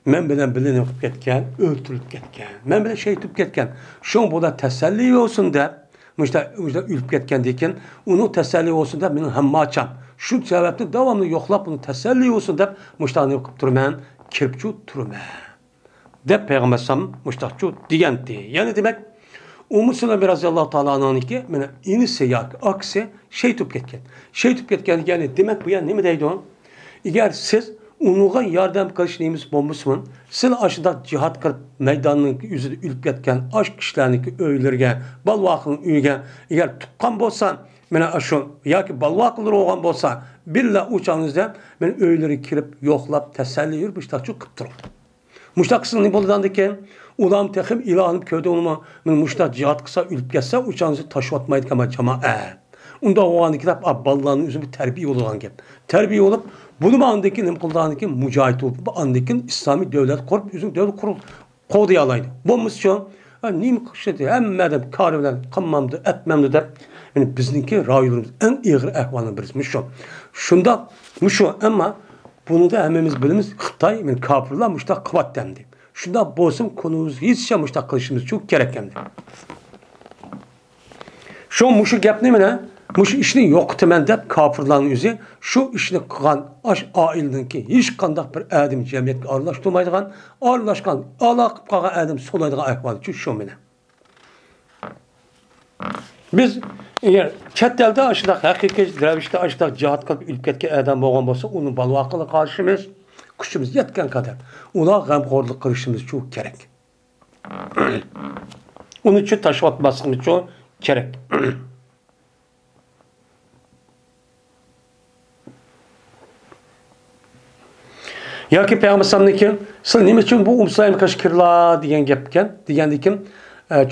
Men bilan bilinib ketgan, o'ltirib ketgan. Men bilan shaytib ketgan. Şoň bola tasalli olsun deb, muşta ölüp ketgandan keyin uni tasalli olsun deb mening hamma açam. Şu sebepli davamlı yoklap bunu teselli olsun deb muştaqni o'qib turman, kiribchu turman. Deb Peygamber sallam muştaqchu degandi. Yani demek Musulmon raziyallohu taala anh'niki mana inisi yoki aksi shaytib ketgan. Shaytib ketgan yani demek bu yani nima deydi o? Eğer siz unuğa yardım qilishningiz bo'lmasmi, siz aşıda jihad qilib maydonning yuzida o'lib ketgan ash kishilarniki o'ylariga, balvoqning uyiga agar tuqqan bo'lsan, mana shu yoki balvoqlar olgan bo'lsa, billa o'changizda men o'ylariga kirib yo'qlab tasalli yurib mushtaqchu qilib turib. Mushtaqsini nima bo'lgandan keyin ulam texim ilohim ko'rdi uni men mushtaq jihad qilsa o'lib ketsa o'changizni tashlatmaydigan jamoat. Unda oğanı kitap ballarının üzümü terbiye olan gap. Terbiye olup bunu andaki nem kullandığı mücahit olup bu andaki İslami devlet kurup üzüm devlet kurul kodu alaydı. Bu misyon nim kışladı hem madem karıdan kanmamdı etmemdi de yani bizdeki raylarımız en ağır ehvalını birisi şu. Şunda şu ama bunu da hemimiz bilimiz Xitay yani kafirler müştak kıvat demdi. Şunda bozum konumuz hiç şey müştak kılışımız çok gerekemdi. Şu muşu gap ne mi ne? Muş işini yoqtaman deb kafirlarning o'zi shu ishni qilgan ash oilniki hech qanday bir adam jamiyatga aralashtirmaydigan, aralashgan, aloqib qolgan adam so'laydigan ahvol shu meni. Biz eğer chet elda ashunday haqiqiy ravishda ashunday jihad qilib o'lib ketgan adam bo'lgan bo'lsa, uni balvoqini qarshimiz, kuchimiz yetgan qadar ular g'amxo'rlik qilishimiz shu kerak. Uni uchun tashvatmasligimiz uchun kerak. Yoki Peygamber sallamniki siz nima uchun bu umsayim qashkirlar degan gapkan degandikin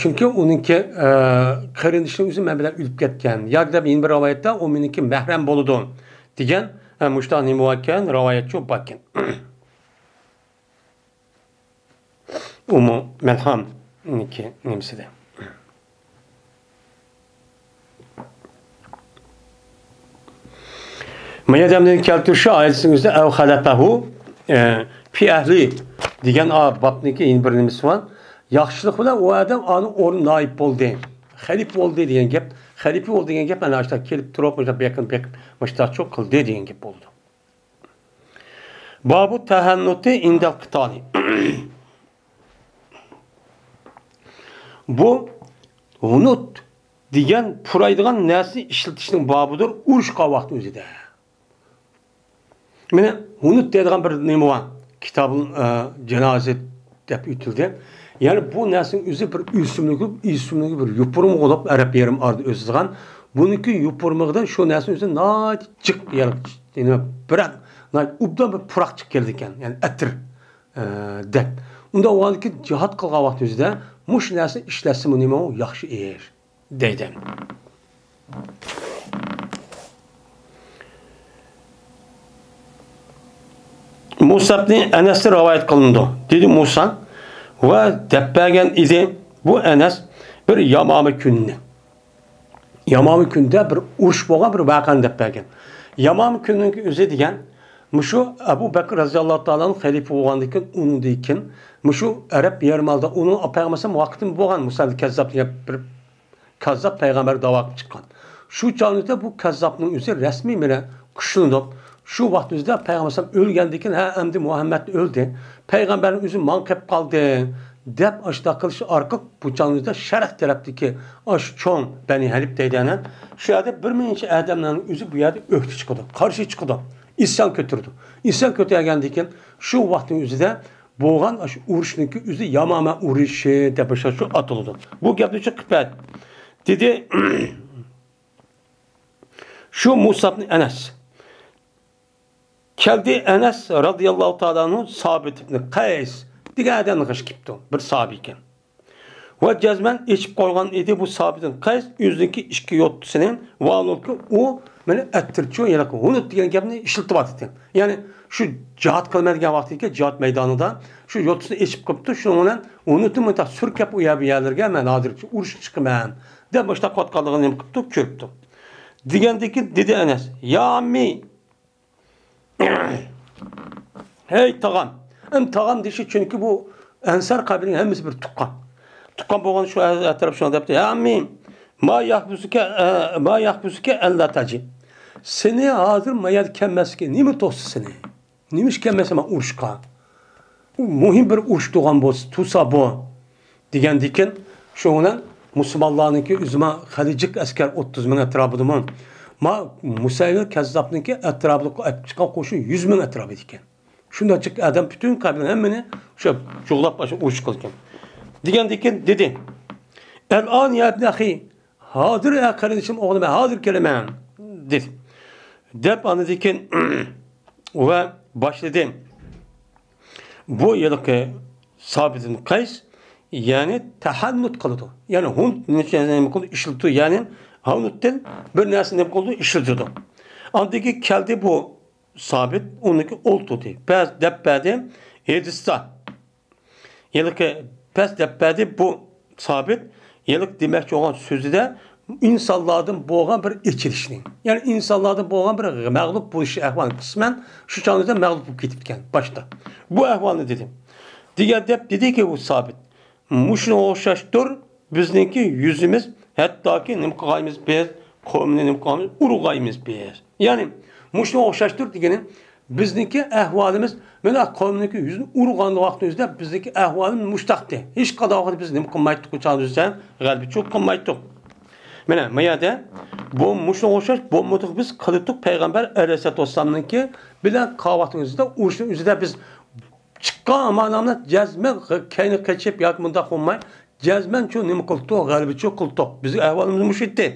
chunki uningki qarindishning o'zi men bilan o'lib ketgan yoki deb bir rivoyatda u meniki mahram bo'ladi degan mushtaq nima ekan rivoyatchi bakkan umu malham niki nimsida Mayadamdan keltirişi ayetsinizde ev halafahu fi ehli degan babniki yin bir nimasi var. Yaxshilik bilan o adam onu o'rin naib bo'ldi. Xalif bo'ldi degan gap, xalifa bo'ldi degan gap ana ashta kelib turib, mana bekin mashta cho'q qildi degan gap bo'ldi. Babu tahannuti indal qitali. Bu hunut degan puraydigan narsa ishlatishning bobidir urushqa vaqt o'zida. Mana hunut deydigan bir nima var. Kitabın cenaze deb yutildi. Yani bu narsning o'zi bir üsümlüğü bir yupurmuq olup Arap yerim ardı o'zizgan. Buniki yupurmuqdan şu narsning o'zi nachiq yani birak ubdan bir puraq chiqib keldi ekan. Yani atir deb. Unda o'g'anki jihad qilgan vaqt o'zida mush narsa ishlasimi nima u yaxshi ish deydi. Musab'ni Enes'te rivayet kılındı. Dedi Musa ve tepegen idi bu Enes bir yamamı günü. Yamamı günde bir uruş boğan bir vakan tepegen. Yamamı günün özü diyen Muşu Ebu Bekir raziyallahu ta'ala'nın halife boğandıkken onun deyken Muşu Arap Yarımal'da onun peygamberim vaktim boğan Musa'lı kezzap diye bir kezzap peygamber davak çıkan. Şu canlıda bu kezzapның özü resmi mine kuşlanıp şu vaxtımızda Peygamber ölgəndikən hə əmdi Muhammed öldü. Peyğəmbərin özü manqib qaldı. Dəb aşda qılışı arqıq bu canlıda şərəq tərəfdiki aş çoğun Bəni Həlib deydənən şu yada bir minci ədəmlərin özü bu yada öhtü çıxıdı. Qarşı çıxıdı. İsyan götürdü. İsyan götürgəndikən şu vaxtın özü də boğan aş uruşunki özü yamama uruşu dəbəşə şu atıldı. Bu gəbdə çox qıpət. Dedi şu Musab ibn Enes Keldi Enes radıyallahu ta'ala'nın sabit ibn Qays diye adamı kaç gipti bir sahabiken. Ve cezmen içip koygan idi bu sabitin Qays özündeki içki yottusinin valolki o meni ettirço yana unut degan gapni ishlatib atdi. Ya'ni şu cihat qilmaydigan vaqtda cihat maydonida şu yottusini içip qilibdi, shuning bilan unutib meta surkab uyabi yerlarga men hozir urush chiqaman deb boshda qotqanligini qilibdi, ko'ribdi. Degandiki dedi Anas, "Ya ammi hey tağam. Tağam deşi çünkü bu Ensar kabilenin hemisi bir tuqqan. Tuqqan bo'lgan shu atraf shuna debdi. "Ya ammi, ma yahbusuka alla taji." Seni hazır mayad kelmeski. Nimi to'si seni? Nimish kelmasa men urushqa. U muhim bir urush tug'an bo'lsa, tusa bu. Degandikin, shundan musulmonlarniki uzma Xalijik askar 30 ming atrofidami. Ma Musaylir Kazzabniki atrofida chiqqan qo'shin 100 ming atrofida ekan. Shundaychiq adam bütün kabilenin hemmini o'sha cho'g'lab başa urush qilgan. Degandikin dedi. "El-an ya ibn akhi, hozir ya qarindishim o'g'lim, hozir kelaman." dedi. Deb anadikin ve başladı. Bu yılki sabitin Qays yani tahannut kıldı. Yani hun ne kıldı işildi. Yani hanuttel bir nesne kıldı işildi. Andaki geldi bu sabit onunki oldu diye. Pes deppedi Edistan. Yılki pes deppedi bu sabit yıllık demekçi olan sözü de insanlardan boğan bir içilişinin. Yani insanlardan boğan bir mağlup bu işi ehvalini kısmen şu çağınızda mağlup bu gitipken başta. Bu ehvalini dedim. Diğer dedi ki bu sabit. Muşuna oğuşaştır bizninki yüzümüz hatta ki nimkayımız bir kavminin nimkayımız urugayımız bir. Yani muşuna oğuşaştır diyenin bizninki ehvalimiz mana kavmninki yüzünü urug'an vaqtimizda bizdeki ehvalimiz muştaqdi. Hiç kadar vaqt biz nimqilmaydik uçağımızda g'albi çok qilmaydik. Mana mayada bu muşuna o'xshash bo'lmadik biz qildik payg'ambar alayhisolatu vassalomniki bilan qavvatimizda urushning o'zida biz chiqqan amanamni jazman kayni qechib yoki bunda qo'ymay jazman shu nima qildik g'albi shu qildik. Bizning ahvolimiz mush edi.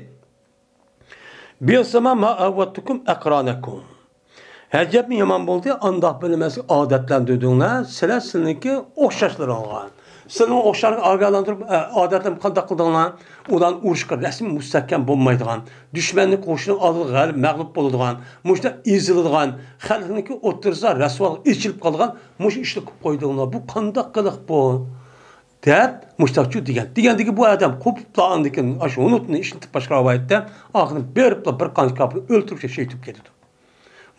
Bilsama ma avvattukum aqranakum. Həcəb mi yaman bo'ldi? Andaq bilməsi adətləndirirdinlər. Sizlər sizinki o'xshashlar olgan. Sizning o'xsharlik organlantirib odatlarni qanday qildinglar? Ulan urushqa rasmiy mustahkam bo'lmaydigan, dushmanning qo'shini olib g'alib mag'lub bo'ladigan, mushta eziladigan, xalqniki o'tirsa rasvo ichilib qolgan, mush ishni qilib qo'ydinglar. Bu qanday qiliq bu? deb mushtaqchu degan. Degandiki bu adam qo'plandikin, shu unutni ishni boshqa avaytda oxirida berib bir qancha kapni o'ltirib sheytib ketdi.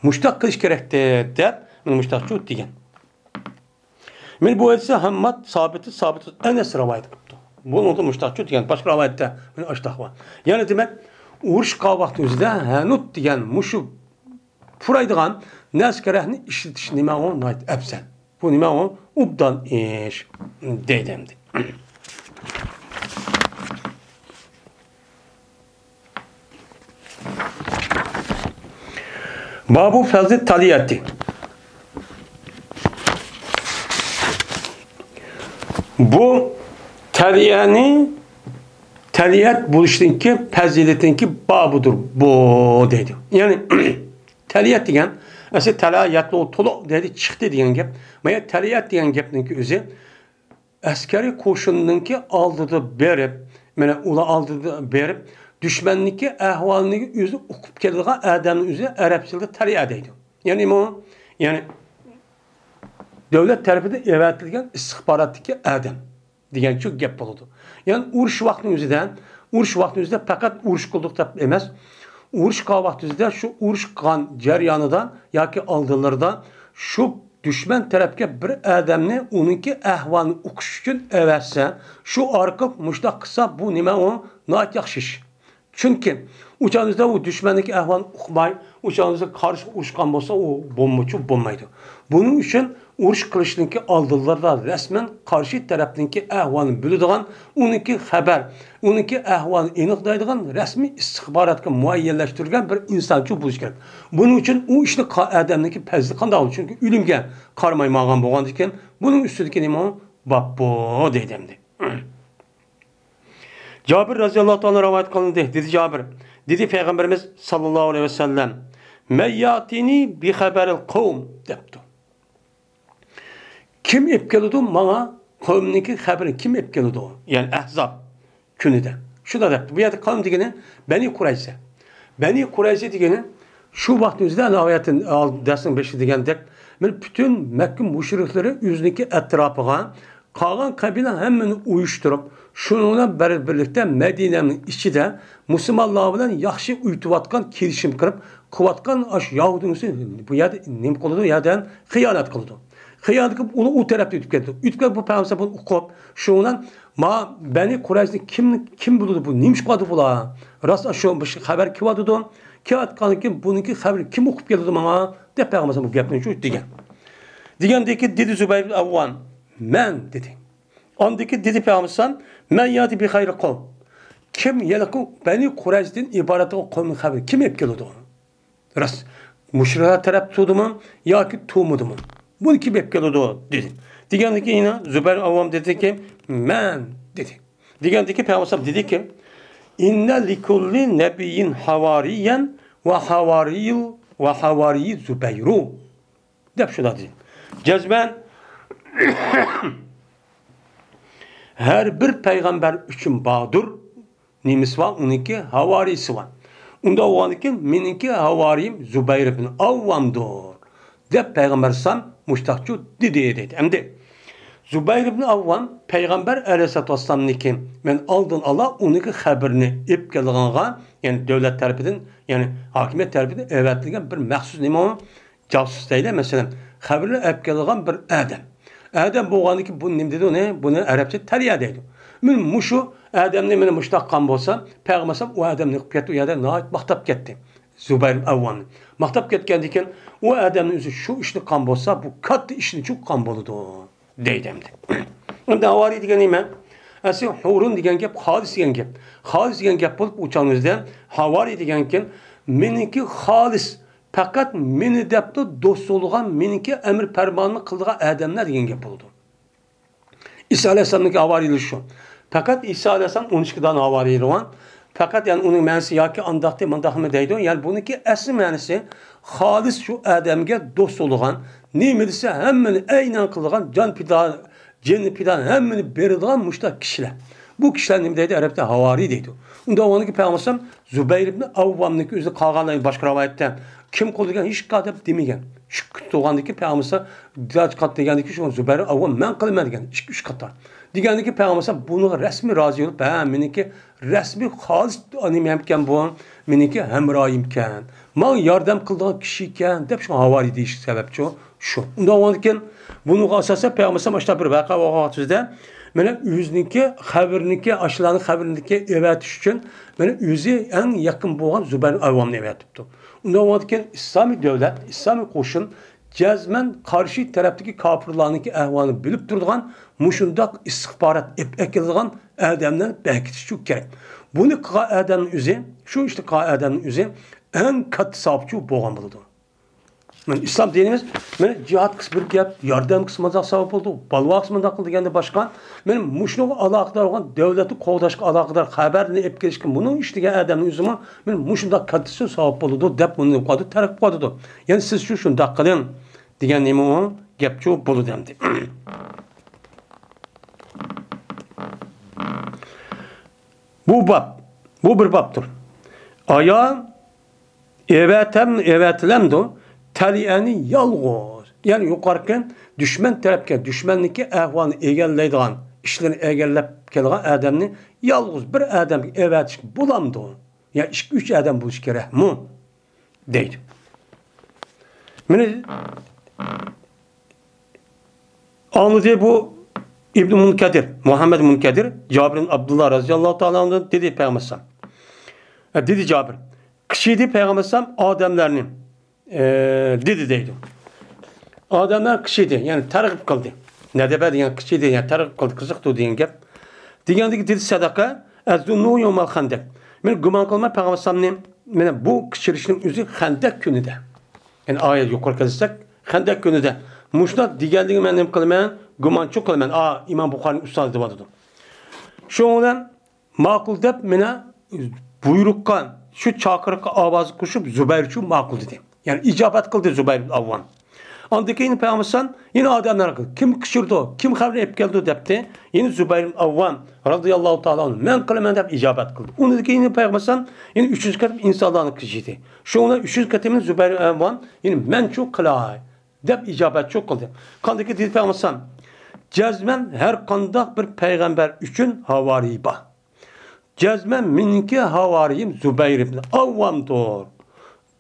Mushtaq qilish kerakdi deb mushtaqchu degan. Men bu etse Hammad sabit Enes rivayet qilibdi. Bunu da mushtaqchu degan. Boshqa rivayetda men ashtaq var. Yani demek urush qavvaqti o'zida hanut degan mushu puraydigan naskarahni ishlatish nima o nayt afsal. Bu nima o ubdan ish deydimdi. Babu fazl taliyati. Bu taliyat buluştunki faziletinki babudur bu dedi. Yani taliyat degan aslında talayatlı o tolu dedi çıktı degan gap. Maya taliyat degan gapninki o'zi askari qo'shinninki oldida berib, mana ular oldida berib düşmanniki ahvolini o'zi o'qib keladigan odamning o'zi arabchada taliyat deydi. Yani devlet tarafından evatilgan istihbaratdagi adam degan shu gap bo'ladi. Yani urush vaqtida faqat urush qildik deb emas, urush vaqtida shu urush qilgan jarayonida yoki oldinlarda shu düşman tarafga bir odamni uningki ahvolini o'qish uchun evatsa, shu orqali mushtaq qilsa bu nima u noat yaxshi ish. Çünkü uçağınızda o düşmandaki ahvalini uqmay, uçağınızda qarşı urushgan bo'lsa, o bombachi bo'lmaydi. Bunun için urush qilishninki oldinlarda rasman qarshi tarafninki ahvolini biladigan, uningki xabar, uningki ahvolini aniqlaydigan rasmiy istihborotga muayyanlashtirgan bir insonchi bo'lish kerak. Buning uchun u ishni odamniki fazli qanday bo'ladi? Chunki o'limga qarmaymagan bo'lgandan keyin buning ustidagi nima babbo deydimdi. Cabir radıyallahu anh rivayet kılındı. Dedi Cabir. Dedi Peygamberimiz sallallahu aleyhi ve sellem. Meyyatini bi haberil kavm depti. Kim ip geldi bana kavmniki haberini kim hep geldi o? Yani Ahzab günüde. Şu da bu yerde kavm degeni Beni Kureyze. Beni Kureyze degeni şu vaktimizde ayetin dersin 5'i degendek bütün Mekke müşrikleri yüzniki etrafına kalan kabile hemen uyuşturup şununla birlikte Medine'nin içinde Müslümanlar bilen yaxşı uytuvatkan kirişim kırıp kıvatkan aş Yahudinisi bu yerde nim kılıdı yerden hıyanet kılıdı. Hıyanet kılıp onu o tarafta ütüp Ütüp bu peygamber bunu okup şununla ma Beni Kureyş'te kim buldu bu nimş kadı bula. Rast şu haber ki vardı da kağıt kanı kim bununki haberi kim okup geldi bana de peygamber bu gapını şu digen. Digendeki dedi Zübeyir bin Avvan men dedi. Andaki dedi peygamber men yadi bi hayri kavm. Kim yalaku Beni Kureyş'ten ibaret o kavmin haberi kim hep geldi onu. Rast müşrikler taraf tutdu mu ya ki tutmadı mı? Bunu kim hep geldi o dedi. Digendeki yine Zübeyir bin Avvan dedi ki men dedi. Digendeki peygamber dedi ki İnne likulli nebiyyin havariyen ve havariyi Zübeyru. Dep şu da dedi. Cezben her bir peygamber için bağdır. Nimis var, onunki havarisi var. Onda onunki mininki havariyim Zübeyir ibn Avvam'dır. Dep peygamber sam müştakçu dedi. Hem de Zübeyir ibn Avvam peygamber aleyhissalatu vesselam'niki men aldın Allah onunki haberini ip gelganğa yani devlet tarafından yani hakimiyet tarafından evetligen bir mahsus nima o casus değil mesela haberini ip gelgan bir adam. Adam boğaniki bu nim dedi o bunu Arapça tariya deydi. Men muşu adamni men müştaqqan bolsa peygamber o adamni qiyat o yerda nahayet maqtab ketdi. Zübeyir ibn Avvam maqtab ketgandikan o adamning o'zi shu ishni qan bolsa bu katta ishni chu qan bo'ladi. Deydemdi. Hem de havari diyen neyme? Aslında hurun diyen gap, halis diyen gap. Halis diyen gap bulup uçağınızda havari diyen ki meninki halis. Fakat meni depte dost olğan meninki emir permanını kıldığı adamlar diyen gap oldu. İsa Aleyhisselam'daki havarili şu. Fakat İsa Aleyhisselam 12'dan havarili olan. Fakat yani onun mənisi ya ki andahtı mandahımı deydi. Yani bununki əsli mənisi halis şu adamge dost olğan neyse hemmeni aynen kılgan can pidan, cenni pidan hemmeni berilgan müştak kişiler. Bu kişiler neydi? Arap'ta havari deydi. Onda o anki peygamber Zübeyir ibn Avvam'daki özü kalganların başka rivayette kim kılgan hiç kadep demegen. Şu doğandaki peygamber diraç kat degandaki şu Zübeyir Avvam men kılmadı degen. Üç katlar. Degandaki peygamber bunu resmi razı olup meniki resmi halis animemken bu meniki hemrayimken. Man yardım kıldığın kişiyken dep şu havari deyiş sebepçi o. Şu. Onda olanken bunu asasa peygamber başta bir vaka vakatında mene yüzniki haberniki aşılanın haberniki evetiş için mene yüzü en yakın boğan Zübeyir Avvam'ı evetipti. Onda olanken İslami devlet, İslami koşun cezmen karşı taraftaki kafirlarınki ehvanı bilip durduğun muşundak istihbarat ekildiğin adamdan belki çok gerek. Bunu adamın yüzü, şu işte adamın yüzü en katı sahipçi boğan buldu. Yani İslam dinimiz cihat kısmı bir gap, yardım kısmında sebep oldu. Balva kısmında kıldı kendi başkan. Benim muşluğu alakadar olan devleti kovdaşık alakadar haberini hep gelişkin. Bunun işte adamın yüzüme benim muşluğunda katısı sebep oldu. Dep bunu koydu, terk koydu. Yani siz şu dakikalen diyen neymi o gapçı bolu demdi. Bu bab, bu bir babdır. Aya evetlem taliyani yalğız. Yani yukarıken düşman tarafken düşmanlıkı ehvanı egelleydiğen, işlerini egellep keldiğen adamını yalğız bir adam evet bulamdı. Yani üç adam buluş gerek mi? Deydi. Mene anladığı bu İbn-i Munkadir, Muhammed Munkadir, Cabir'in Abdullah radıyallahu ta'ala dedi Peygamber. Dedi Cabir. Kişiydi Peygamber adamlarını dedi deydi. Adamlar kişiydi. Yani targıp kıldı. Ne de yani kişiydi. Yani targıp kıldı. Kızıktı diyen gap. Diyendeki dedi sadaka. Ezdunnu yevmel khandek. Men güman kılma Peygamber bu kişirişinin yüzü khandek günüde. Yani ayet yukarı kazısak khandek günüde. Muşna diyendiği menem kılmayan güman çok kılmayan. İmam Bukhari'nin ustadı vardı. Şu olan makul dep mene buyrukkan şu çakırık avazı kuşup Zübeyir şu makul dedi. Yani icabet kıldı Zübeyir Avvam. Andaki yine Peygamber yine adamlar kim kışırdı, kim haber hep geldi depti. Yine Zübeyir ibn Avvam radıyallahu ta'ala anh men kılmen dep icabet kıldı. Onu da yine Peygamber yine üçüncü katım insanlarını kışıydı. Şu ona üçüncü katımın Zübeyir ibn Avvam yine men çok kılay dep icabet çok kıldı. Kandaki dedi Peygamber cezmen her kandak bir peygamber üçün havari ba. Cezmen minki havariyim Zübeyir ibn Avvam'dır.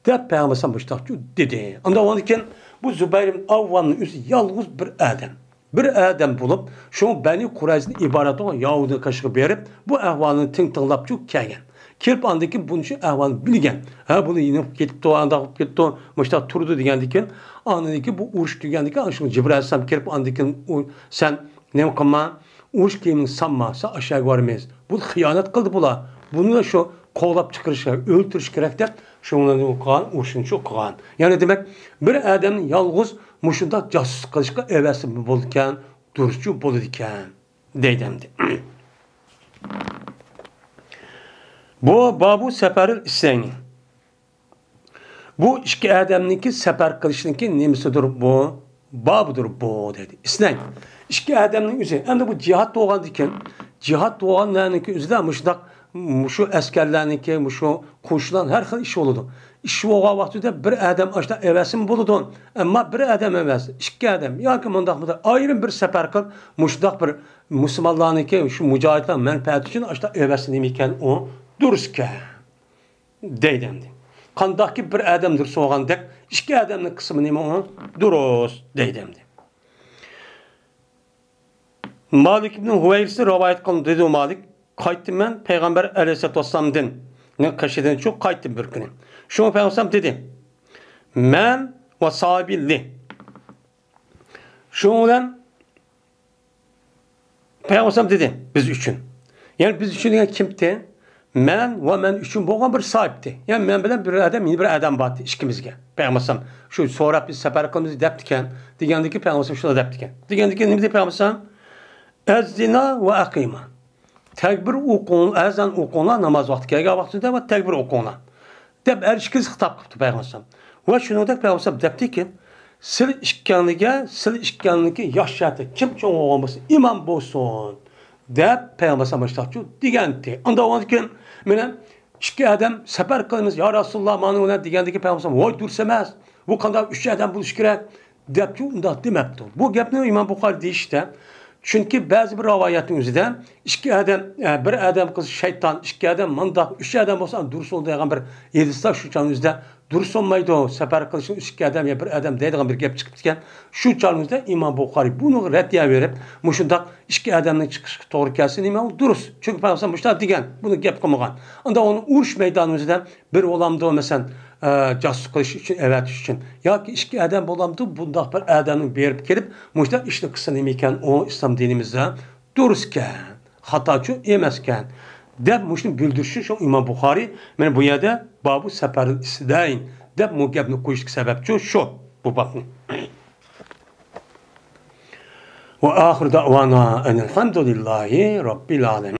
Dep Peygamber baştakçı dedi. Anda o iken bu Zübeyir ibn Avvam'ın üstü yalnız bir adam. Bir adam bulup şu Beni Kureyz'in ibaret olan Yahudi kaşığı berip bu ahvalını tınlap çok kelgen. Kelip andaki bunun için ahvalını bilgen. Ha bunu yine ketipti o anda ketipti o müştak turdu degendiken anındaki bu uruş degendiken anışın Cibril Aleyhisselam kelip andaki sen ne kılma uruş kimin sanmasa aşağı varmayız. Bu hıyanet kıldı bula. Bunu da şu kovlap çıkarışa, öldürüş gerek der. Şunların kılan, urşun çok kılan. Yani demek bir adamın yalnız muşunda casus kılışka evvesi bulurken, duruşçu bulurken deydemdi. Bu babu seferil İslam'ın. Bu iki adamınki sefer kılışınki nemisidir bu. Babudur bu dedi. İslam. İki adamın üzeri. Hem de bu cihat doğan diken, cihat doğanlarınki üzeri muşdak şu askerlerinki, şu koşulan her xil iş oldu. İş olğan vaxtında bir adam aşda evesin buludun. Ama bir adam evesi, iki adam. Ya ki mundaq mıdır? Ayrı bir sefer kıl, muşdak bir Müslümanlarınki, şu mücahitler menfaat için aşda evesin demeyken o dururken deydemdi. Qandaq ki bir adamdır soğan dek, iki adamın kısmı neymi o duruz deydemdi. Malik ibn Hüveyrisi rivayet kılın dedi o Malik. Qaytdım ben Peygamber Aleyhisselatü Vesselam'dan. Ne kaşeden çok qaytdım bir günü. Şunu Peygamber dedi. Men ve sahibilli. Şundan Peygamber dedi biz üçün. Yani biz üçün yani kimdi? Men ve men üçün boğan bir sahipti. Yani men bilen bir adam, yeni bir adam battı işkimizge. Peygamber şu sonra biz sefer kılımızı deptiken, digendeki Peygamber şuna deptiken. Digendeki ne dedi Peygamber? Ez-zina ve akima. Tekbir okun, ezan okuna namaz vakti gelgen vaktinde ve tekbir okuna. Dep erişkiz hitap kıptı Peygamber. Ve şunu da Peygamber depti ki sil işkanlıge yaşatı kim çoğun olması imam bolsun. Dep Peygamber baştakçı digenti. Anda o anken mene iki adam sefer kılımız ya Resulullah manı ona digendeki Peygamber vay dursemez. Bu kadar üç adam buluş gerek. Dep ki onda demekti. Bu gap ne İmam Bukhari deyişte. Çünkü bazı bir ravayetin üzerinde iki adam, bir adam kız şeytan, iki adam mandak, üç adam olsa dursun diyen bir yedistak şu çağın üzerinde dursun olmaydı o sefer kılışın iki adam ya bir adam deydiğin bir gap çıkıptı şu çağın üzerinde İmam Bukhari bunu reddiye verip muşundak iki adamın çıkışı doğru gelsin İmam durus. Çünkü Peygamber muşta diyen bunu gap kılmagan. Onda onun uruş meydanı üzerinde bir olamdı mesela casus kılış için, evet için. Ya ki iki adam olamdı bunda bir adamın berip gelip muşta işte kısa nemeyken o İslam dinimizde durusken, hataçı emesken. Dep muşun bildirişi şu İmam Bukhari men bu yerde babu seferil İsdain dep mugebni koyuştuk sebepçi şu bu bakın. Ve ahir da'vana enelhamdülillahi rabbil alemin.